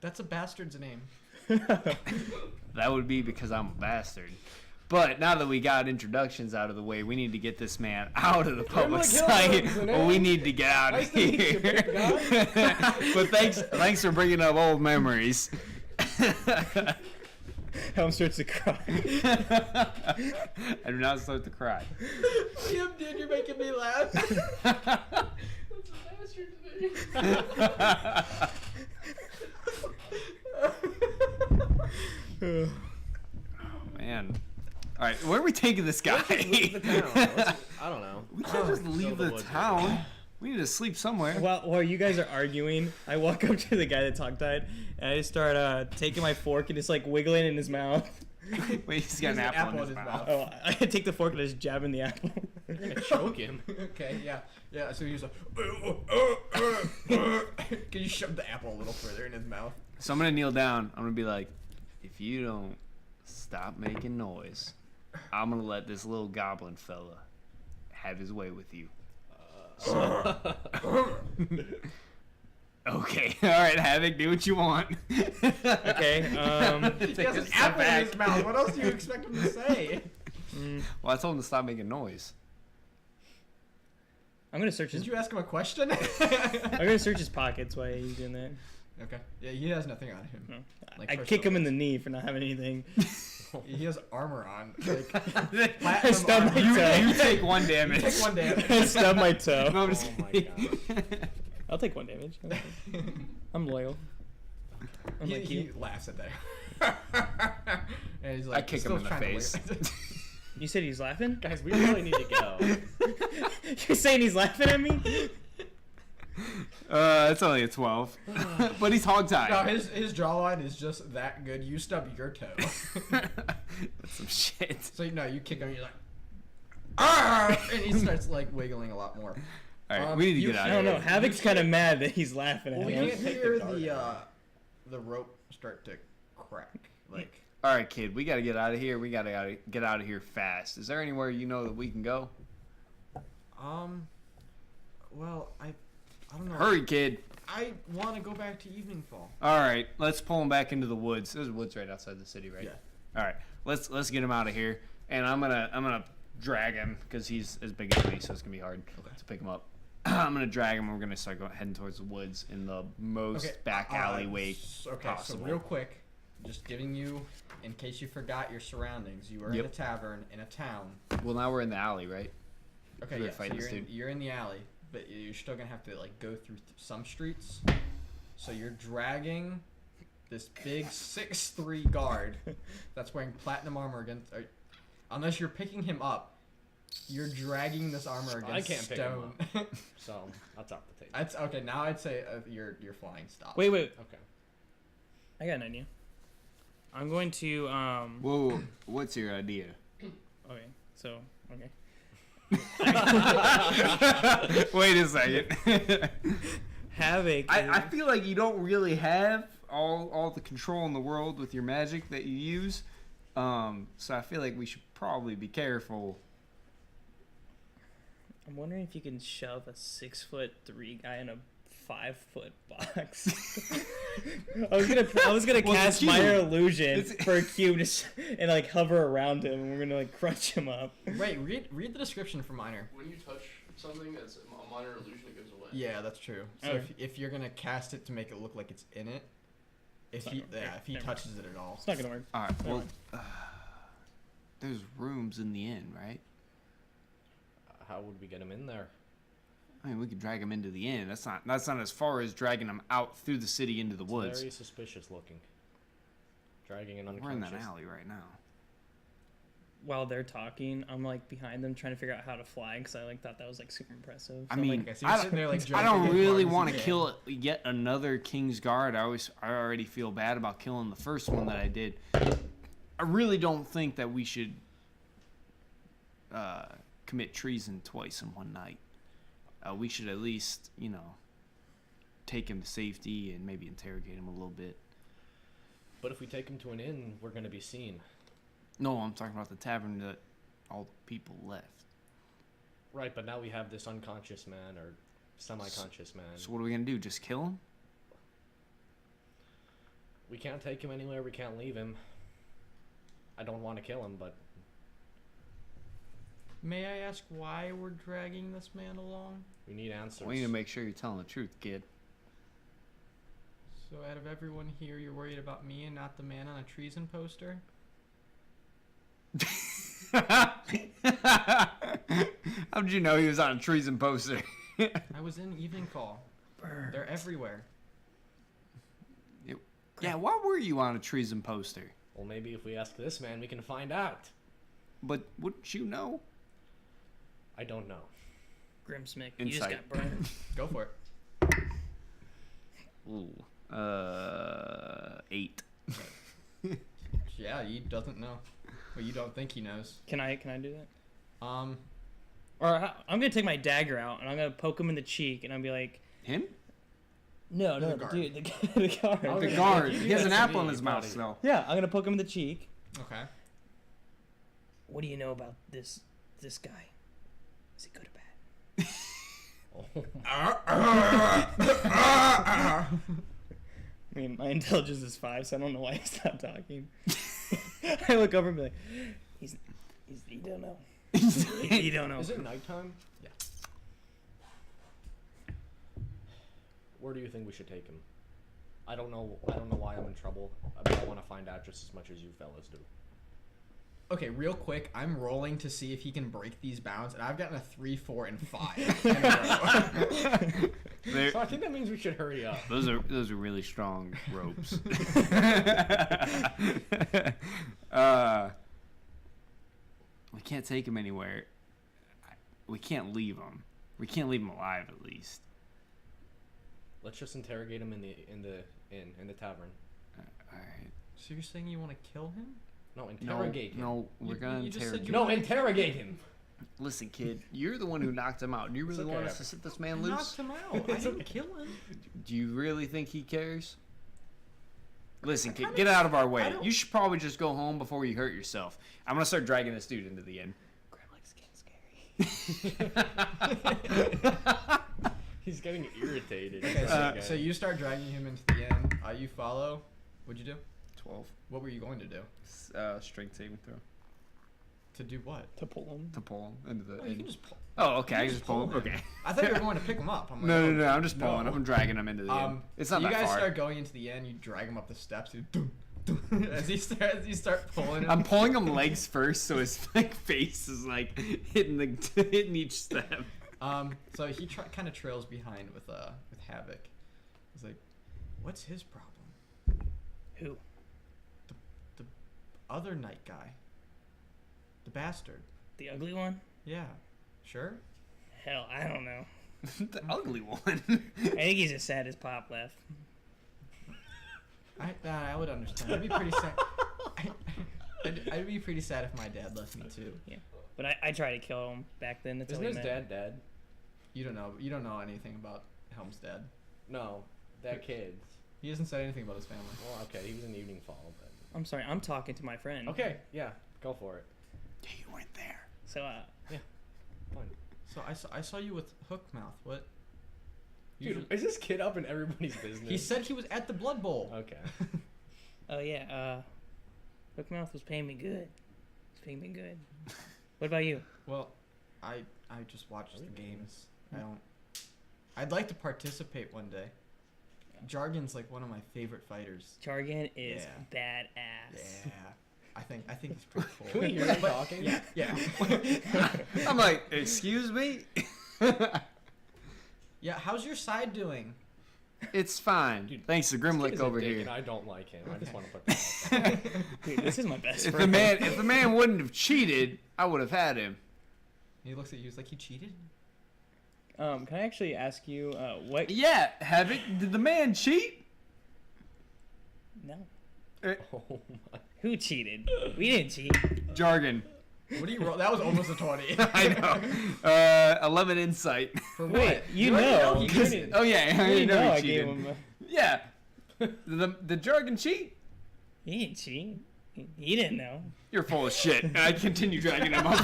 That's a bastard's name. That would be because I'm a bastard. But now that we got introductions out of the way, we need to get this man out of the public Grimlick sight. Hills, Well, we need to get out Nice of to meet you, here. big guy. But thanks for bringing up old memories. Helm starts to cry. I do not start to cry. Liam, dude, you're making me laugh. That's a bastard today. Man. All right, where are we taking this guy? Leave the town. I don't know. We can't just leave Still the woods. town. We need to sleep somewhere. While you guys are arguing, I walk up to the guy that tongue tied, and I just start taking my fork and just like wiggling in his mouth. Wait, he's got an apple in his mouth. Oh, I take the fork and I just jab in the apple. You're gonna choke him. Okay, yeah. So he's like, can you shove the apple a little further in his mouth? So I'm gonna kneel down. I'm gonna be like, if you don't stop making noise, I'm gonna let this little goblin fella have his way with you. Okay, all right, Havok, do what you want. Okay. He has an apple in his mouth. What else do you expect him to say? Well, I told him to stop making noise. I'm gonna search his. Did you ask him a question? I'm gonna search his pockets while he's doing that. Okay. Yeah, he has nothing on him. No. Like I first kick him in focus. the knee for not having anything. He has armor on. Like, I platinum stubbed armor. my toe. You take one damage. Take one damage. I stubbed my toe. No, I'm just Oh my kidding. I'll take one damage. I'm loyal. Unlike He you. laughs at that. And he's like, I kick still him in the trying to face. wait. You said he's laughing? Guys, we really need to go. You're saying he's laughing at me? It's only a 12. But he's hogtied. No, his jawline is just that good. You stub your toe. That's some shit. So no, you kick him. You're like, ah! And he starts like wiggling a lot more. All right, we need to you get out I of don't here. know. Havok's kind of mad that he's laughing at Well, him. you can't take hear the the rope start to crack. Like, All right, kid, we got to get out of here. We got to get out of here fast. Is there anywhere you know that we can go? well, I don't know. Hurry, kid. I want to go back to Evening Fall. All right, let's pull him back into the woods. There's woods right outside the city, right? Yeah. All right, let's get him out of here. And I'm gonna drag him because he's as big as me, so it's gonna be hard to pick him up. I'm gonna drag him. We're gonna start heading towards the woods in the most back alleyway Okay, possible. so real quick, just giving you, in case you forgot your surroundings, you are in Yep. a tavern in a town. Well, now we're in the alley, right? Okay, We're yeah, so fighting this dude. you're in the alley, but you're still gonna have to like go through some streets. So you're dragging this big 6'3" guard that's wearing platinum armor against. Unless you're picking him up, you're dragging this armor against I can't pick him stone. So that's off the table. That's okay. Now I'd say you're flying. Stop. Wait. Okay. I got an idea. I'm going to Whoa, what's your idea? Okay, so okay. Wait a second. Havok. I feel like you don't really have all the control in the world with your magic that you use. So I feel like we should probably be careful. I'm wondering if you can shove a 6'3" guy in a 5-foot box. I was gonna Well, it's cast a cube. minor illusion It's- for a cube and like hover around him, and we're gonna like crunch him up. Wait. Read the description for minor. When you touch something as a minor illusion, it goes away. Yeah, that's true. So Okay. if you're gonna cast it to make it look like it's in it, if It's he not gonna work. if he Never touches it at all. It's not gonna work. All right. Never Well, there's rooms in the inn, right? How would we get him in there? I mean, we could drag him into the inn. That's not as far as dragging him out through the city into the It's woods. very suspicious looking. Dragging an unconscious. We're in that alley right now. While they're talking, I'm like behind them trying to figure out how to fly because I like thought that was like super impressive. I So I'm mean, like, Okay, so you're sitting there, like, I jumping don't as really hard as want you to can. kill yet another King's Guard. I already feel bad about killing the first one that I did. I really don't think that we should commit treason twice in one night. We should at least, take him to safety and maybe interrogate him a little bit. But if we take him to an inn, we're gonna be seen. No, I'm talking about the tavern that all the people left. Right, but now we have this unconscious man or semi-conscious man. So what are we gonna do? Just kill him? We can't take him anywhere. We can't leave him. I don't want to kill him, but May I ask why we're dragging this man along? We need answers. We need to make sure you're telling the truth, kid. So out of everyone here, you're worried about me and not the man on a treason poster? How did you know he was on a treason poster? I was in evening call. They're everywhere. Yeah, why were you on a treason poster? Well, maybe if we ask this man, we can find out. But wouldn't you know? I don't know. Grimsmick, you just Insight. got burned. Go for it. Ooh. 8. Yeah, he doesn't know. But you don't think he knows. Can I do that? Um, Or I'm gonna take my dagger out and I'm gonna poke him in the cheek and I'll be like, Him? no, The the guard. dude, the guard. Okay. The guard. You He has an guys apple in be his mouth buddy. still. Yeah, I'm gonna poke him in the cheek. okay. What do you know about this guy? Is he good or bad? I mean, my intelligence is 5, so I don't know why he stopped talking. I look over and be like, he don't know. He don't know. Is it nighttime? Yeah. Where do you think we should take him? I don't know why I'm in trouble, but I want to find out just as much as you fellas do. Okay, real quick, I'm rolling to see if he can break these bounds, and I've gotten a 3, 4, and 5 in a row. So I think that means we should hurry up. Those are really strong ropes. We can't take him anywhere. We can't leave him. We can't leave him alive, at least. Let's just interrogate him in the tavern. All right. So you're saying you want to kill him? No, interrogate him. No, we're gonna you just said interrogate. you- No, interrogate him. Listen, kid, you're the one who knocked him out. Do you really okay. want us to set this man I loose? knocked him out. I didn't kill him. Do you really think he cares? Listen, kid, kinda- get out of our I way. don't- You should probably just go home before you hurt yourself. I'm gonna start dragging this dude into the inn. Grimlick's getting scary. He's getting irritated. Okay, so you start dragging him into the inn. You follow. What'd you do? 12. What were you going to do? Strength saving throw. To do what? To pull him. To pull him into the Oh, you inn. can just pull. Oh, okay. I you can just pull him. Okay. I thought you were going to pick him up. I'm like, No, oh, no, no. I'm just pulling. no. I'm dragging him into the inn. It's not you that guys far. start going into the inn. You drag him up the steps. You dum, dum, as you start pulling him. I'm pulling him legs first, so his like face is like hitting each step. So he kind of trails behind with Havok. He's like, "What's his problem?" Who? The other night guy. The bastard. The ugly one? Yeah. Sure. Hell, I don't know. The ugly one. I think he's as sad as Pop left. I would understand. I'd be pretty sad. I'd be pretty sad if my dad left me too. Yeah. But I tried to kill him back then. That's Isn't how his we met. dad dead? You don't know. You don't know anything about Helm's dad. No, that kid. He hasn't said anything about his family. Well, okay, he was in Evening Fall, but I'm sorry, I'm talking to my friend. okay, yeah, go for it. You weren't there. So, Fine. So I saw you with Hookmouth. What? Dude, is this kid up in everybody's business? He said he was at the Blood Bowl. Okay. oh yeah, Hookmouth was paying me good. He's paying me good. What about you? Well, I just watched the games. I'd like to participate one day. Jargon's like one of my favorite fighters. Jargon is Yeah. badass. Yeah. I think he's pretty cool. Can we hear him talking? Yeah. I'm like, excuse me? Yeah, how's your side doing? It's fine. Dude, Thanks to This kid Grimlick is a over dick here. And I don't like him. I just want to put that out there. Dude, this is my best If friend. the man wouldn't have cheated, I would have had him. He looks at you. He's like, he cheated. Can I actually ask you what? Yeah, Havok, did the man cheat? No. Oh my. Who cheated? We didn't cheat. Jargon. What do you roll? That was almost a 20. I know. 11 insight. For Wait, what? you already know. he You cheated. Oh yeah, I You know know I he gave cheated. him. Yeah. The Jargon cheat? He didn't cheat. He didn't know. You're full of shit. I continue dragging him up.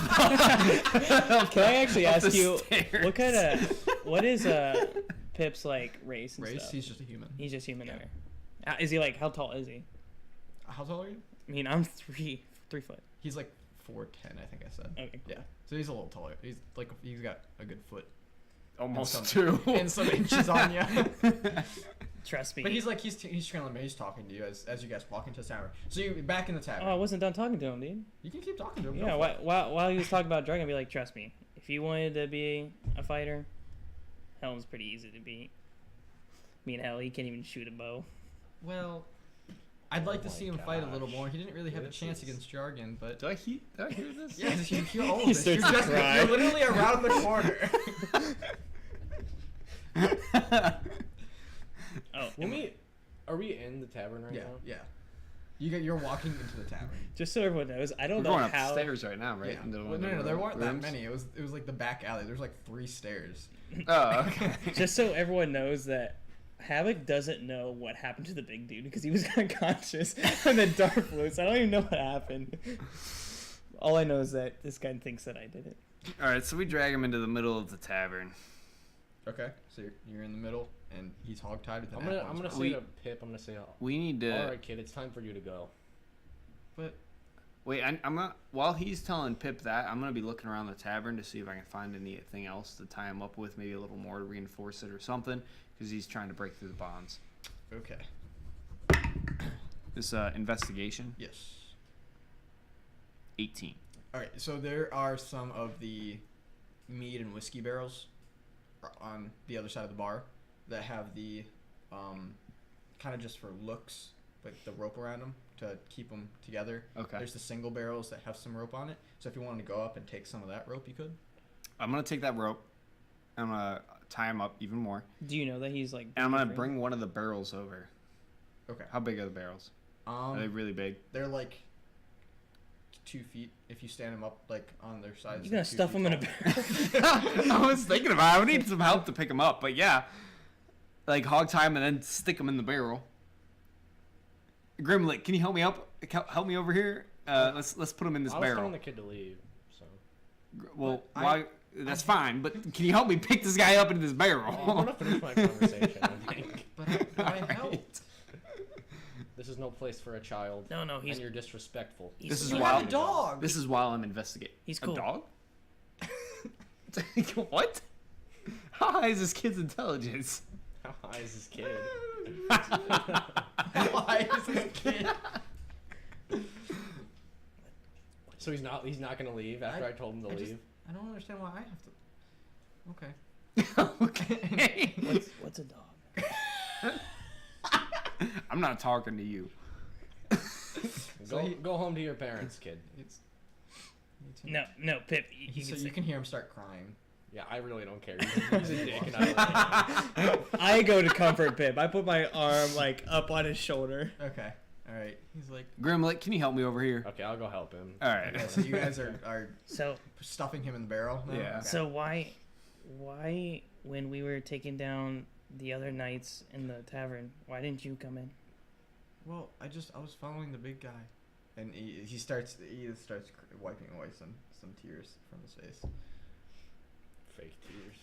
Can I actually Up ask the you stairs. what is Pip's like race and Race? stuff? He's just a human. He's just human. Okay. Is he like how tall is he? How tall are you? I mean, I'm 3 foot. He's like 4'10", I think I said. Okay, cool. Yeah. So he's a little taller. He's got a good foot. Almost some- 2. and some inches on you. Trust me. But he's trailing me. He's talking to you as you guys walk into the tavern. So you're back in the tavern. Oh, I wasn't done talking to him, dude. You can keep talking to him. Yeah, while he was talking about Jargon, I'd be like, trust me, if you wanted to be a fighter, Helm's pretty easy to beat. I mean, hell, he can't even shoot a bow. Well, I'd like to my see him fight a little gosh. more. He didn't really have a This chance is- against Jargon, but Did I hear this? yeah, you're all He of this. You're, starts to cry. you're literally around the corner. Oh, Are we in the tavern right yeah, now? yeah. You're walking into the tavern. just so everyone knows, I don't We're know going how. upstairs right now, right? Yeah. Into one Well, of no, the there weren't rooms? that many. It was like the back alley. There's like 3 stairs. Oh, okay. Just so everyone knows that Havok doesn't know what happened to the big dude because he was unconscious and the dark flew. So I don't even know what happened. All I know is that this guy thinks that I did it. All right, so we drag him into the middle of the tavern. Okay, so you're in the middle, and he's hogtied with an I'm gonna apple. say to Pip. I'm gonna say, We need to. all right, kid, it's time for you to go. But Wait, I'm not. While he's telling Pip that, I'm gonna be looking around the tavern to see if I can find anything else to tie him up with, maybe a little more to reinforce it or something, because he's trying to break through the bonds. okay, This investigation, yes. 18. All right, so there are some of the mead and whiskey barrels on the other side of the bar that have the kind of just for looks, like the rope around them to keep them together. Okay. There's the single barrels that have some rope on it. So if you wanted to go up and take some of that rope, you could. I'm gonna take that rope. I'm gonna tie him up even more, Do you know that he's like? and I'm gonna bring one of the barrels over. Okay. How big are the barrels? Are they really big? They're like 2 feet if you stand them up like on their sides. You're gonna like 2 stuff feet him in a tall. barrel. I was thinking about it. I would need some help to pick him up, but yeah. Like hog tie him and then stick him in the barrel. Grimlick, can you help me up? Help me over here. Let's put him in this I was barrel. telling the kid to leave. So Well, But why? That's fine, but can you help me pick this guy up into this I'm barrel? gonna finish my conversation. I think But I Alright. helped. this is no place for a child. No, and he's you're disrespectful. This is You wild. had a dog. This is while I'm investigating. He's cool. A dog? What? How high is this kid's intelligence? How high is this kid? Why is this kid? So he's not gonna leave after I told him to leave. I don't understand why I have to. Okay. Okay. what's a dog? I'm not talking to you. So he- Go home to your parents, kid. It's. No, Pip. So you can hear him start crying. Yeah, I really don't care. He's a dick, and I don't like him. I go to comfort Pip. I put my arm like up on his shoulder. Okay. All right. He's like. Grimlick, can you help me over here? Okay, I'll go help him. All right. Okay, so you guys are So stuffing him in the barrel. Now? Yeah. Okay. so why when we were taking down the other knights in the tavern, why didn't you come in? Well, I was following the big guy, and he starts wiping away some tears from his face. Fake tears.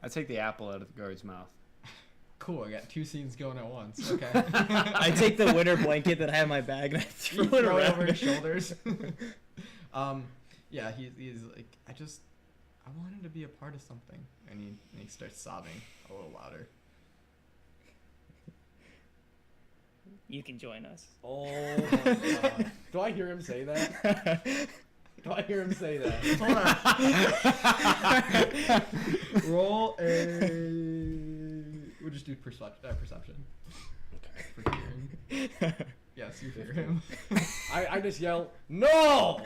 I take the apple out of the guard's mouth. Cool. I got 2 scenes going at once. Okay. I take the winter blanket that I have in my bag and I throw You it throw it around over his shoulders. Yeah, he's like, I want him to be a part of something, and he starts sobbing a little louder. You can join us. Oh my god. Do I hear him say that? Do I hear him say that? Hold on. Roll a. We'll just do perception. Okay. For hearing. Yes, you hear him. I just yell, no!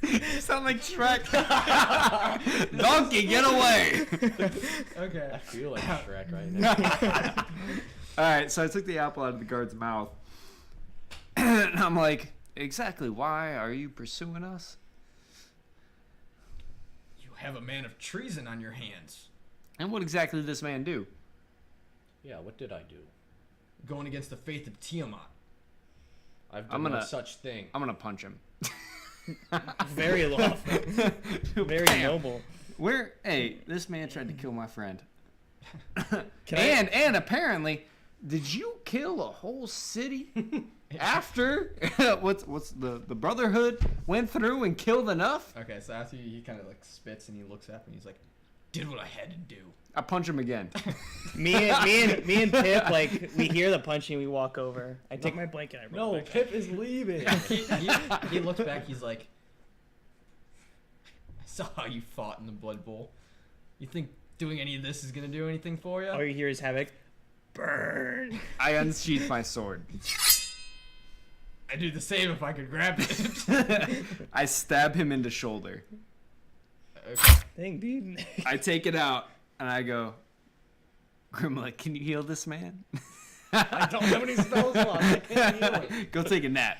You sound like Shrek. Donkey, get away! Okay. I feel like Shrek right now. All right, so I took the apple out of the guard's mouth, and I'm like, exactly why are you pursuing us? You have a man of treason on your hands. And what exactly did this man do? Yeah, what did I do? Going against the faith of Tiamat. I've I'm done no gonna- such thing. I'm gonna punch him. Very lawful. Very Bam. noble. Hey, this man tried to kill my friend. Can And apparently Did you kill a whole city after what's the Brotherhood went through and killed enough? Okay, so after he kind of like spits and he looks up and he's like, "Did what I had to do." I punch him again. Me and Pip, like, we hear the punching, we walk over. I take my blanket, I roll No, back. Pip is leaving. He looks back. He's like, "I saw how you fought in the Blood Bowl. You think doing any of this is gonna do anything for you?" All you hear is Havok. Burn. I unsheath my sword. I'd do the same if I could grab it. I stab him in the shoulder. Okay. Dang, dude. I take it out and I go, Grimlick, can you heal this man? I don't have any spells left. I can't heal it. Go take a nap.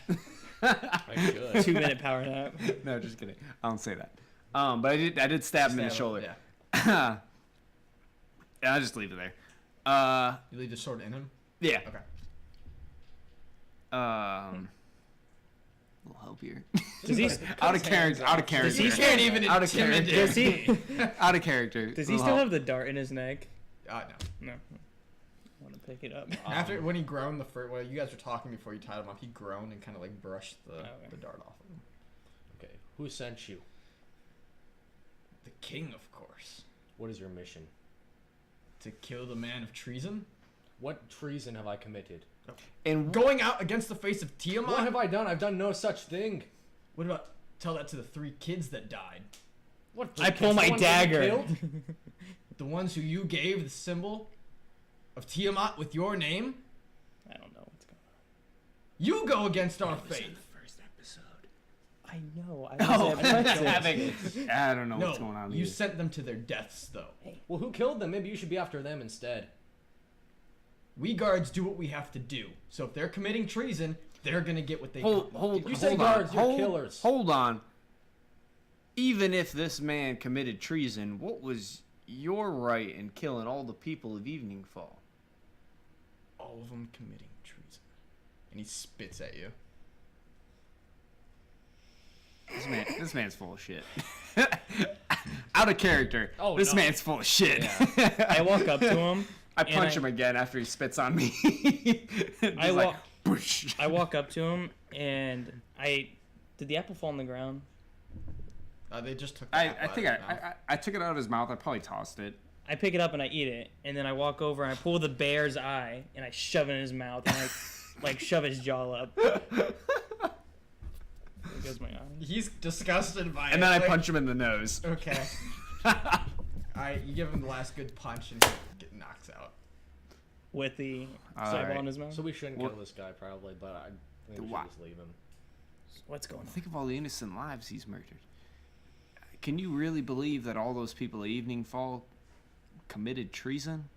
I should. 2-minute power nap. No, just kidding. I don't say that. But I did stab him in the shoulder. Yeah. Yeah, I'll just leave it there. You leave the sword in him. Yeah. Okay. A little help here. Does he? Out of character. Out of character. You can't even Out of intimidate character. Does he? Out of character. Does he Little still help. have the dart in his neck? No. No. I want to pick it up. After when he groaned the first, well, you guys were talking before you tied him up. He groaned and kind of like brushed the dart off of him. Okay, who sent you? The king, of course, What is your mission? to kill the man of treason. What treason have I committed? And Going out against the face of Tiamat. What have I done? I've done no such thing. What about tell that to the 3 kids that died? What? I pull my someone get dagger. killed? The ones who you gave the symbol of Tiamat with your name? I don't know what's going on. You go against our faith. first episode. I know. I Oh, was at breakfast. I don't know No, what's going on. you here. sent them to their deaths, though. Well, who killed them? Maybe you should be after them instead. We guards do what we have to do. So if they're committing treason, they're gonna get what they Hold, You say hold guards, on. you're hold, killers. Hold on. Even if this man committed treason, what was your right in killing all the people of Evening Fall? All of them committing treason. And he spits at you. This man's full of shit. Out of character. Oh, This no. man's full of shit. I walk up to him. I and punch him again after he spits on me. Just I like, walk. "Boosh." I walk up to him and did the apple fall on the ground? They just took. The I apple think out of his mouth. I took it out of his mouth. I probably tossed it. I pick it up and I eat it, and then I walk over and I pull the bear's eye and I shove it in his mouth and I like shove his jaw up. There goes my eye. He's disgusted by it. And then I like- punch him in the nose. Okay. You give him the last good punch and he knocks out. With the All eyeball right. in his mouth. So we shouldn't What- kill this guy probably, but I think we Why? should just leave him. What's going on? Think of all the innocent lives he's murdered. Can you really believe that all those people at Evening Fall committed treason?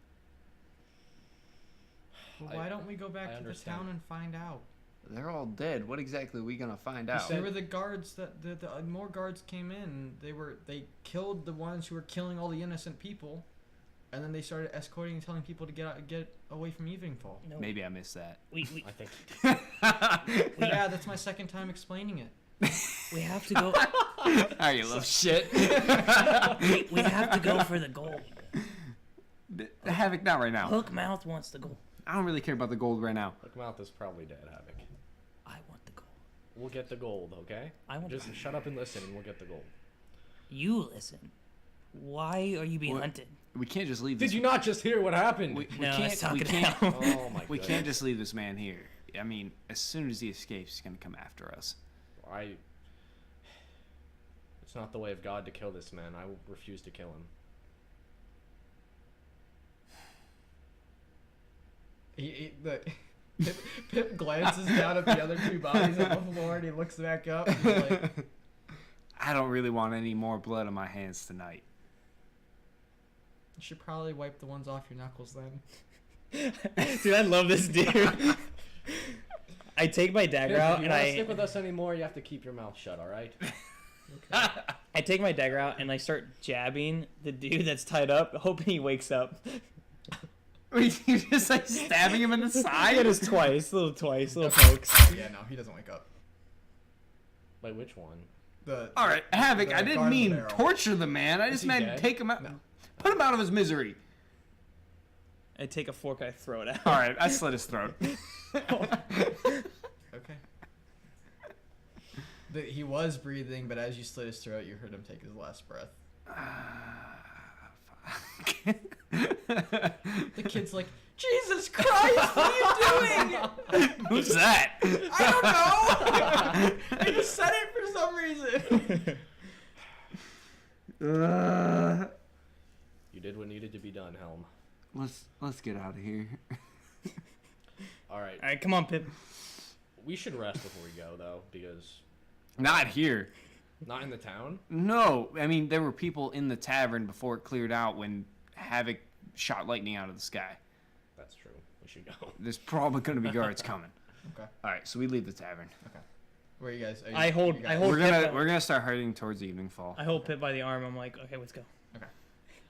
Well, why don't we go back I to the understand. town and find out? They're all dead. What exactly are we gonna find out? They were the guards that the more guards came in. They killed the ones who were killing all the innocent people, and then they started escorting and telling people to get away from Evening Fall. No, Maybe I missed that. we I think. Yeah, that's my second time explaining it. we have to go. Oh, you little shit. we have to go for the gold. Havok, not right now. Hookmouth wants the gold. I don't really care about the gold right now. Lookmouth is probably dead, Havok. I want the gold. We'll get the gold, okay? I want Just the shut up and listen, and we'll get the gold. You listen. Why are you being What? hunted? We can't just leave this. Did you not just hear what happened? We No, let's can't. talk We it can't. out. Oh my god. We can't just leave this man here. I mean, as soon as he escapes, he's gonna come after us. It's not the way of God to kill this man. I will refuse to kill him. Pip glances down at the other 2 bodies on the floor and he looks back up. And he's like, I don't really want any more blood on my hands tonight. you should probably wipe the ones off your knuckles then. Dude, I love this dude. I take my dagger If out you and want to I stick with us anymore, you have to keep your mouth shut, alright? I take my dagger out and I start jabbing the dude that's tied up, hoping he wakes up. Wait, you just like stabbing him in the I side? get us twice, little pokes. Yeah, no, he doesn't wake up. Wait, which one? All right, Havok. I didn't mean barrel. torture the man. I just he meant dead? take him out, No. put him out of his misery. I take a fork, I throw it out. All right, I slit his throat. Okay. He was breathing, but as you slit his throat, you heard him take his last breath. Fuck. The kid's like, Jesus Christ, what are you doing? Who's that? I don't know. I just said it for some reason. You did what needed to be done, Helm. Let's get out of here. All right. All right, come on, Pip. We should rest before we go, though, because Not here. not in the town. No, I mean there were people in the tavern before it cleared out when Havok shot lightning out of the sky. That's true. We should go. There's probably going to be guards coming. Okay. All right, so we leave the tavern. Where are you guys? I hold We're Pip. gonna start heading towards evening fall. I hold Pip by the arm. I'm like, okay, let's go.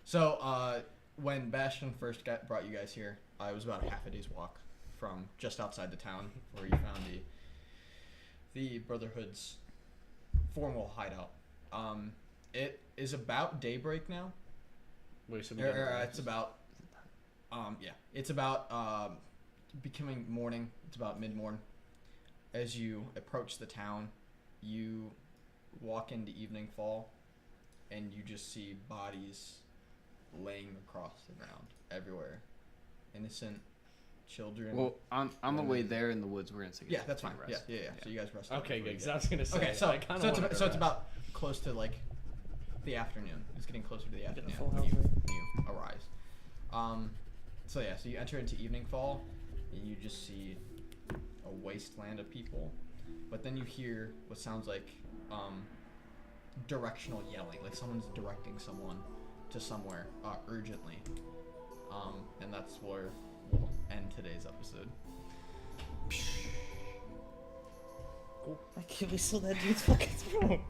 So, when Bastion first brought you guys here, it was about half a day's walk from just outside the town where you found the Brotherhood's formal hideout. It is about daybreak now. Wait, so It's about, it's about becoming morning. It's about mid-morn. As you approach the town, you walk into evening fall, and you just see bodies laying across the ground everywhere. Innocent children. Well, on the way there in the woods, we're gonna take. Yeah, that's fine. Yeah. So you guys rest. up Okay, before good. you Because get- I was gonna say. Okay, so I kinda wanted to it's rest. about close to like the afternoon. It's getting closer to the Get a afternoon full when health you arise. So you enter into evening fall, and you just see a wasteland of people, but then you hear what sounds like directional yelling, like someone's directing someone to somewhere urgently. And that's where we'll end today's episode. I can't we saw that dude's fucking throat.